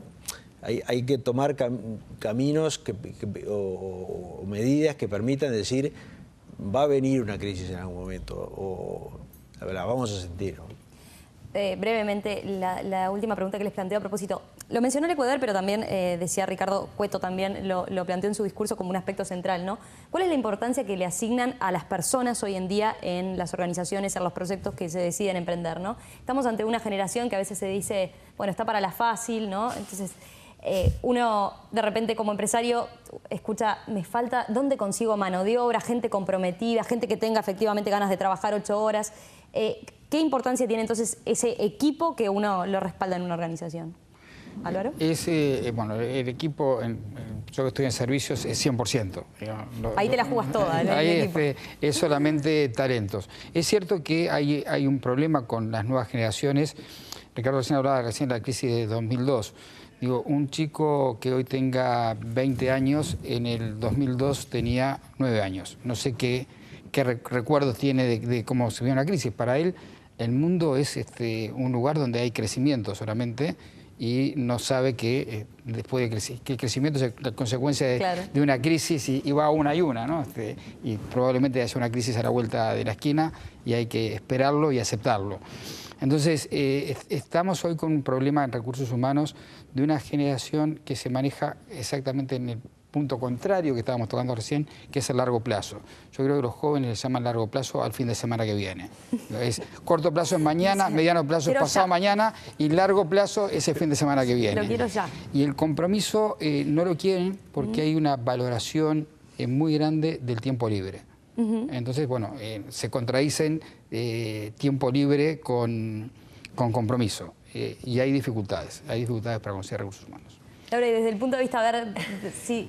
[SPEAKER 5] caminos o medidas que permitan decir va a venir una crisis en algún momento o la vamos a sentir, ¿no?
[SPEAKER 2] Brevemente, la última pregunta que les planteo a propósito. Lo mencionó el Ecuador, pero también decía Ricardo Cueto, también lo planteó en su discurso como un aspecto central, ¿no? ¿Cuál es la importancia que le asignan a las personas hoy en día en las organizaciones, en los proyectos que se deciden emprender, ¿no? Estamos ante una generación que a veces se dice, bueno, está para la fácil, ¿no? Entonces, uno de repente como empresario escucha, me falta, ¿dónde consigo mano de obra? Gente comprometida, gente que tenga efectivamente ganas de trabajar 8 horas. ¿Qué importancia tiene entonces ese equipo que uno lo respalda en una organización? ¿Álvaro?
[SPEAKER 4] Bueno, el equipo, yo que estoy en servicios, es 100%.
[SPEAKER 2] Ahí te la jugas toda.
[SPEAKER 4] Ahí es solamente talentos. Es cierto que hay un problema con las nuevas generaciones. Ricardo hablaba recién de la crisis de 2002. Digo, un chico que hoy tenga 20 años, en el 2002 tenía 9 años. No sé qué recuerdos tiene de cómo se vio una crisis. Para él, el mundo es un lugar donde hay crecimiento solamente y no sabe que después que el crecimiento es la consecuencia de una crisis y va una y una, ¿no? Y probablemente haya una crisis a la vuelta de la esquina y hay que esperarlo y aceptarlo. Entonces, estamos hoy con un problema en recursos humanos de una generación que se maneja exactamente en el punto contrario que estábamos tocando recién, que es el largo plazo. Yo creo que los jóvenes les llaman largo plazo al fin de semana que viene. Es corto plazo es mañana, mediano plazo es pasado mañana y largo plazo es el fin de semana que viene.
[SPEAKER 2] Lo quiero ya.
[SPEAKER 4] Y el compromiso no lo quieren porque hay una valoración muy grande del tiempo libre. Entonces, bueno, se contradicen tiempo libre con compromiso y hay dificultades para conseguir recursos humanos.
[SPEAKER 2] Laura, y desde el punto de vista, a ver, si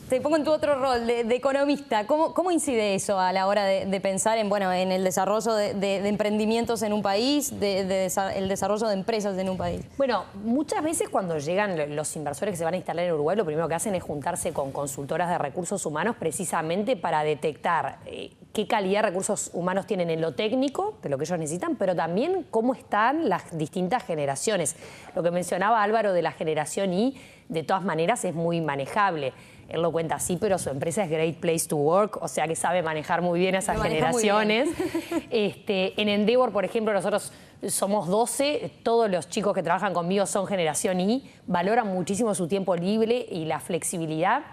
[SPEAKER 2] te pongo en tu otro rol de economista, ¿cómo incide eso a la hora de pensar en el desarrollo de emprendimientos en un país, el desarrollo de empresas en un país?
[SPEAKER 3] Bueno, muchas veces cuando llegan los inversores que se van a instalar en Uruguay, lo primero que hacen es juntarse con consultoras de recursos humanos precisamente para detectar qué calidad de recursos humanos tienen en lo técnico, de lo que ellos necesitan, pero también cómo están las distintas generaciones. Lo que mencionaba Álvaro de la generación Y, de todas maneras es muy manejable. Él lo cuenta así, pero su empresa es Great Place to Work, o sea que sabe manejar muy bien a esas generaciones. En Endeavor, por ejemplo, nosotros somos 12, todos los chicos que trabajan conmigo son generación Y, valoran muchísimo su tiempo libre y la flexibilidad,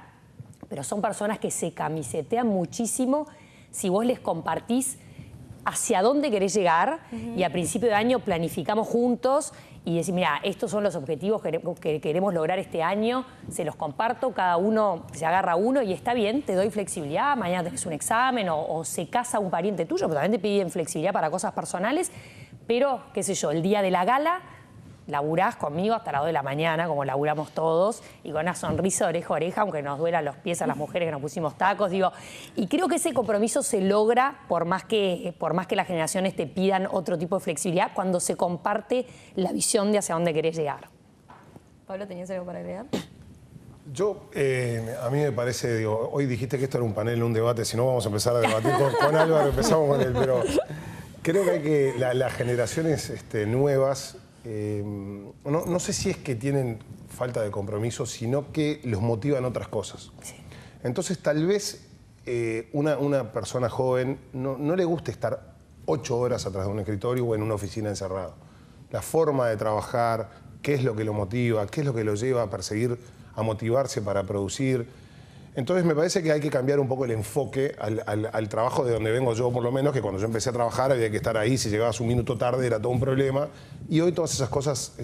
[SPEAKER 3] pero son personas que se camisetean muchísimo si vos les compartís hacia dónde querés llegar y a principio de año planificamos juntos y decir, mira, estos son los objetivos que queremos lograr este año, se los comparto, cada uno se agarra uno y está bien, te doy flexibilidad, mañana tenés un examen o se casa un pariente tuyo, pero también te piden flexibilidad para cosas personales, pero, qué sé yo, el día de la gala laburás conmigo hasta las 2 de la mañana, como laburamos todos, y con una sonrisa oreja a oreja, aunque nos duelan los pies a las mujeres que nos pusimos tacos, digo, y creo que ese compromiso se logra por más que las generaciones te pidan otro tipo de flexibilidad, cuando se comparte la visión de hacia dónde querés llegar.
[SPEAKER 2] Pablo, ¿tenías algo para agregar?
[SPEAKER 6] Yo, a mí me parece, digo, hoy dijiste que esto era un panel, un debate, si no vamos a empezar a debatir con Álvaro, empezamos con él, pero creo que hay que, las generaciones nuevas, no sé si es que tienen falta de compromiso, sino que los motivan otras cosas. Sí. Entonces, tal vez una persona joven no le guste estar 8 horas atrás de un escritorio o en una oficina encerrado. La forma de trabajar, qué es lo que lo motiva, qué es lo que lo lleva a perseguir, a motivarse para producir. Entonces me parece que hay que cambiar un poco el enfoque al trabajo de donde vengo yo, por lo menos, que cuando yo empecé a trabajar había que estar ahí, si llegabas un minuto tarde era todo un problema, y hoy todas esas cosas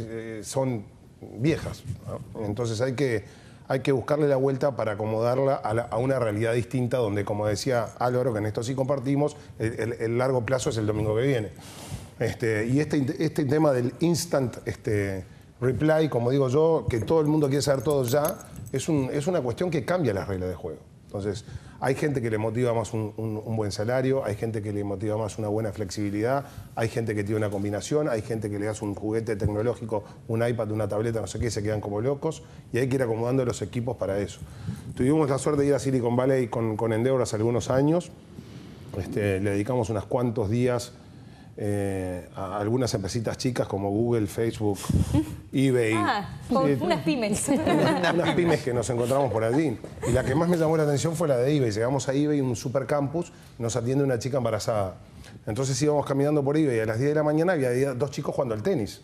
[SPEAKER 6] son viejas, ¿no? Entonces hay que buscarle la vuelta para acomodarla a una realidad distinta, donde, como decía Álvaro, que en esto sí compartimos, el largo plazo es el domingo que viene. Y este tema del instant reply, como digo yo, que todo el mundo quiere saber todo ya, es una cuestión que cambia las reglas de juego. Entonces, hay gente que le motiva más un buen salario, hay gente que le motiva más una buena flexibilidad, hay gente que tiene una combinación, hay gente que le das un juguete tecnológico, un iPad, una tableta, no sé qué, y se quedan como locos, y hay que ir acomodando los equipos para eso. Tuvimos la suerte de ir a Silicon Valley con Endeavor hace algunos años, le dedicamos unos cuantos días a algunas empresitas chicas como Google, Facebook, eBay.
[SPEAKER 2] Unas pymes.
[SPEAKER 6] Unas pymes que nos encontramos por allí. Y la que más me llamó la atención fue la de eBay. Llegamos a eBay, un supercampus, nos atiende una chica embarazada. Entonces íbamos caminando por eBay, a las 10 de la mañana había 2 chicos jugando al tenis.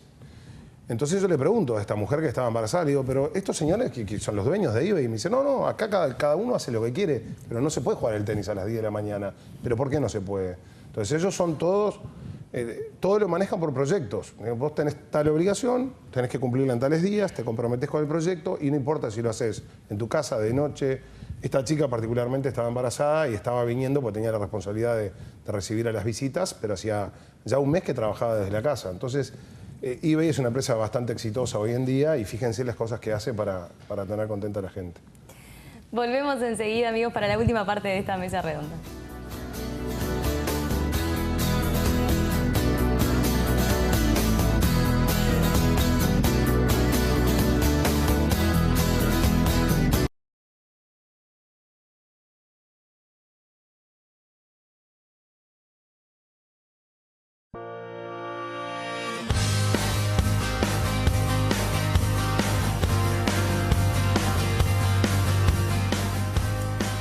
[SPEAKER 6] Entonces yo le pregunto a esta mujer que estaba embarazada, le digo, pero estos señores que son los dueños de eBay, y me dice, no, acá cada uno hace lo que quiere, pero no se puede jugar al tenis a las 10 de la mañana. ¿Pero por qué no se puede? Entonces ellos son todos... todo lo manejan por proyectos. Vos tenés tal obligación, tenés que cumplirla en tales días, te comprometés con el proyecto y no importa si lo haces en tu casa, de noche. Esta chica particularmente estaba embarazada y estaba viniendo porque tenía la responsabilidad de recibir a las visitas, pero hacía ya un mes que trabajaba desde la casa. Entonces, eBay es una empresa bastante exitosa hoy en día y fíjense las cosas que hace para tener contenta a la gente.
[SPEAKER 2] Volvemos enseguida, amigos, para la última parte de esta mesa redonda.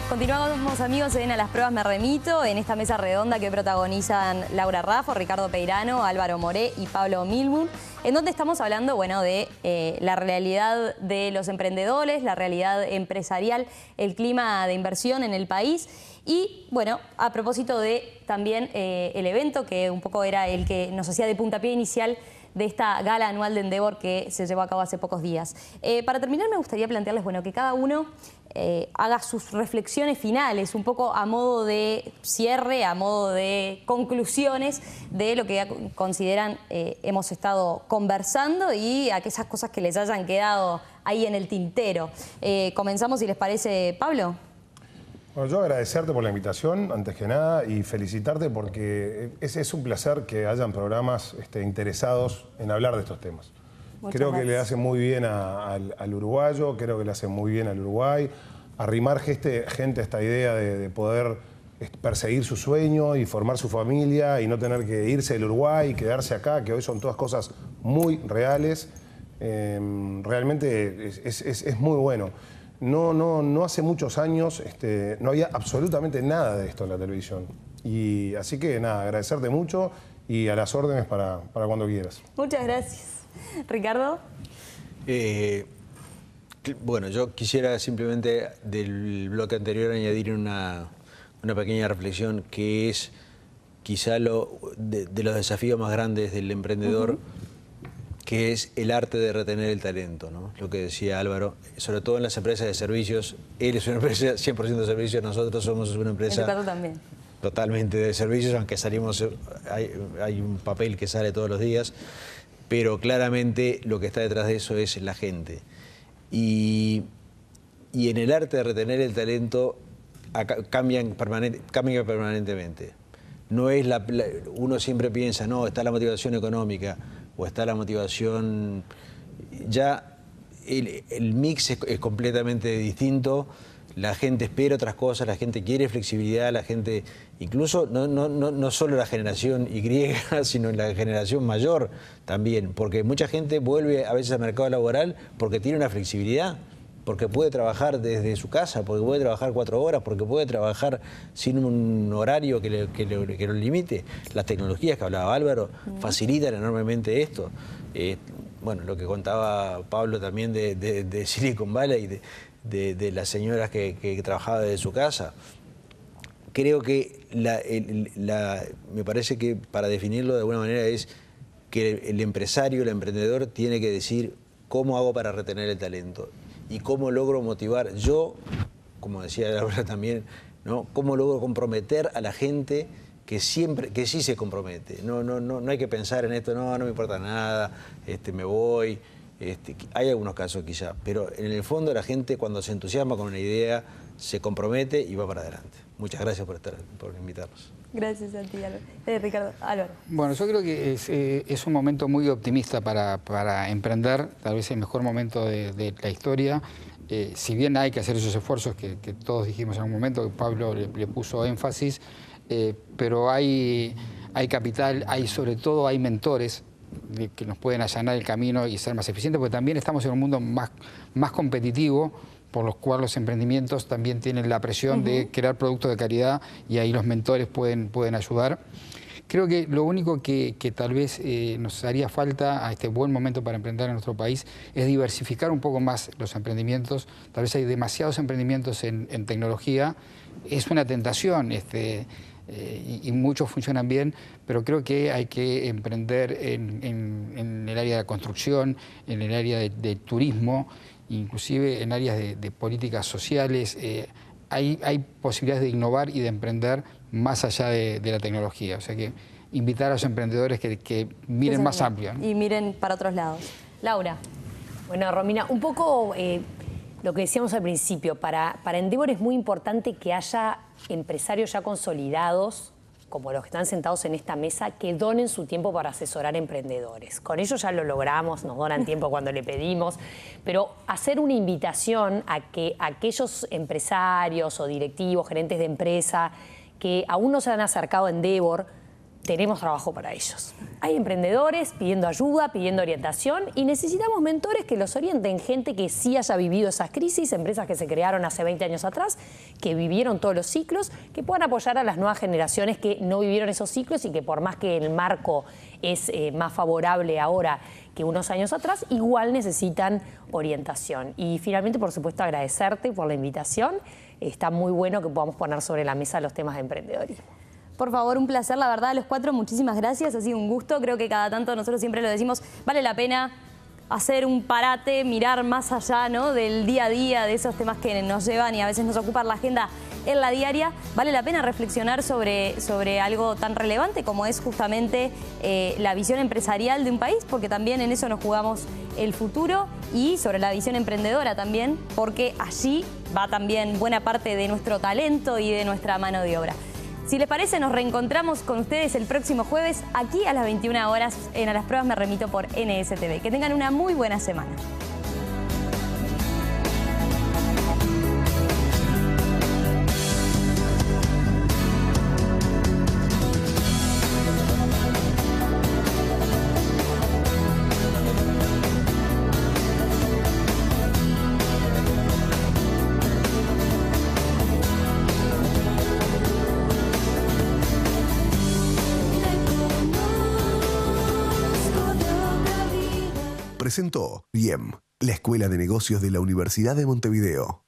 [SPEAKER 2] Continuamos, amigos, en A las Pruebas Me Remito, en esta mesa redonda que protagonizan Laura Raffo, Ricardo Peirano, Álvaro Moré y Pablo Milburn, en donde estamos hablando, bueno, de la realidad de los emprendedores, la realidad empresarial, el clima de inversión en el país. Y, bueno, a propósito de también el evento, que un poco era el que nos hacía de puntapié inicial de esta gala anual de Endeavor que se llevó a cabo hace pocos días. Para terminar, me gustaría plantearles, bueno, que cada uno haga sus reflexiones finales, un poco a modo de cierre, a modo de conclusiones de lo que consideran hemos estado conversando y aquellas cosas que les hayan quedado ahí en el tintero. Comenzamos, si les parece, Pablo.
[SPEAKER 6] Bueno, yo agradecerte por la invitación, antes que nada, y felicitarte porque es un placer que hayan programas interesados en hablar de estos temas. Creo que le hace muy bien al uruguayo, creo que le hace muy bien al Uruguay, arrimar gente a esta idea de poder perseguir su sueño y formar su familia y no tener que irse del Uruguay y quedarse acá, que hoy son todas cosas muy reales. Realmente es muy bueno. No hace muchos años no había absolutamente nada de esto en la televisión. Y así que nada, agradecerte mucho y a las órdenes para cuando quieras.
[SPEAKER 2] Muchas gracias. Ricardo.
[SPEAKER 5] Bueno, yo quisiera simplemente del bloque anterior añadir una pequeña reflexión que es quizá de los desafíos más grandes del emprendedor, que es el arte de retener el talento, ¿no? Lo que decía Álvaro, sobre todo en las empresas de servicios. Él es una empresa 100% de servicios, nosotros somos una empresa
[SPEAKER 2] también.
[SPEAKER 5] Totalmente de servicios, aunque salimos, hay un papel que sale todos los días, pero claramente lo que está detrás de eso es la gente. Y en el arte de retener el talento cambia permanentemente. No es uno siempre piensa, no, está la motivación económica o está la motivación... Ya el mix es completamente distinto. La gente espera otras cosas, la gente quiere flexibilidad, la gente, incluso no solo la generación Y, sino la generación mayor también, porque mucha gente vuelve a veces al mercado laboral porque tiene una flexibilidad, porque puede trabajar desde su casa, porque puede trabajar 4 horas, porque puede trabajar sin un horario que lo limite. Las tecnologías que hablaba Álvaro facilitan enormemente esto. Bueno, lo que contaba Pablo también de Silicon Valley, de las señoras que trabajaban desde su casa. Creo que me parece que para definirlo de alguna manera es que el empresario, el emprendedor tiene que decir cómo hago para retener el talento y cómo logro motivar yo, como decía Laura también, ¿no? Cómo logro comprometer a la gente que sí se compromete. No hay que pensar en esto, no me importa nada, me voy. Hay algunos casos quizá, pero en el fondo la gente cuando se entusiasma con una idea se compromete y va para adelante. Muchas gracias por invitarnos.
[SPEAKER 2] Gracias a ti, Ricardo. Álvaro.
[SPEAKER 4] Bueno, yo creo que es un momento muy optimista para emprender, tal vez el mejor momento de la historia. Si bien hay que hacer esos esfuerzos que todos dijimos en un momento, que Pablo le puso énfasis, pero hay capital, sobre todo hay mentores que nos pueden allanar el camino y ser más eficientes, porque también estamos en un mundo más competitivo, por lo cual los emprendimientos también tienen la presión de crear productos de calidad y ahí los mentores pueden ayudar. Creo que lo único que tal vez nos haría falta a este buen momento para emprender en nuestro país es diversificar un poco más los emprendimientos. Tal vez hay demasiados emprendimientos en tecnología. Es una tentación, y muchos funcionan bien, pero creo que hay que emprender en el área de la construcción, en el área de turismo, inclusive en áreas de políticas sociales. Hay posibilidades de innovar y de emprender más allá de la tecnología. O sea que invitar a los emprendedores que miren más amplio, ¿no?
[SPEAKER 2] Y miren para otros lados. Laura.
[SPEAKER 3] Bueno, Romina, un poco lo que decíamos al principio, para Endeavor es muy importante que haya empresarios ya consolidados, como los que están sentados en esta mesa, que donen su tiempo para asesorar emprendedores. Con ellos ya lo logramos, nos donan tiempo cuando le pedimos, pero hacer una invitación a que aquellos empresarios o directivos, gerentes de empresa, que aún no se han acercado a Endeavor, tenemos trabajo para ellos. Hay emprendedores pidiendo ayuda, pidiendo orientación y necesitamos mentores que los orienten, gente que sí haya vivido esas crisis, empresas que se crearon hace 20 años atrás, que vivieron todos los ciclos, que puedan apoyar a las nuevas generaciones que no vivieron esos ciclos y que por más que el marco es más favorable ahora que unos años atrás, igual necesitan orientación. Y finalmente, por supuesto, agradecerte por la invitación. Está muy bueno que podamos poner sobre la mesa los temas de emprendedorismo.
[SPEAKER 2] Por favor, un placer, la verdad, a los 4, muchísimas gracias, ha sido un gusto. Creo que cada tanto nosotros siempre lo decimos, vale la pena hacer un parate, mirar más allá, ¿no?, del día a día, de esos temas que nos llevan y a veces nos ocupan la agenda en la diaria. Vale la pena reflexionar sobre algo tan relevante como es justamente la visión empresarial de un país, porque también en eso nos jugamos el futuro, y sobre la visión emprendedora también, porque allí va también buena parte de nuestro talento y de nuestra mano de obra. Si les parece, nos reencontramos con ustedes el próximo jueves, aquí a las 21 horas, en A las Pruebas Me Remito por NSTV. Que tengan una muy buena semana.
[SPEAKER 1] presentó IEM, la Escuela de Negocios de la Universidad de Montevideo.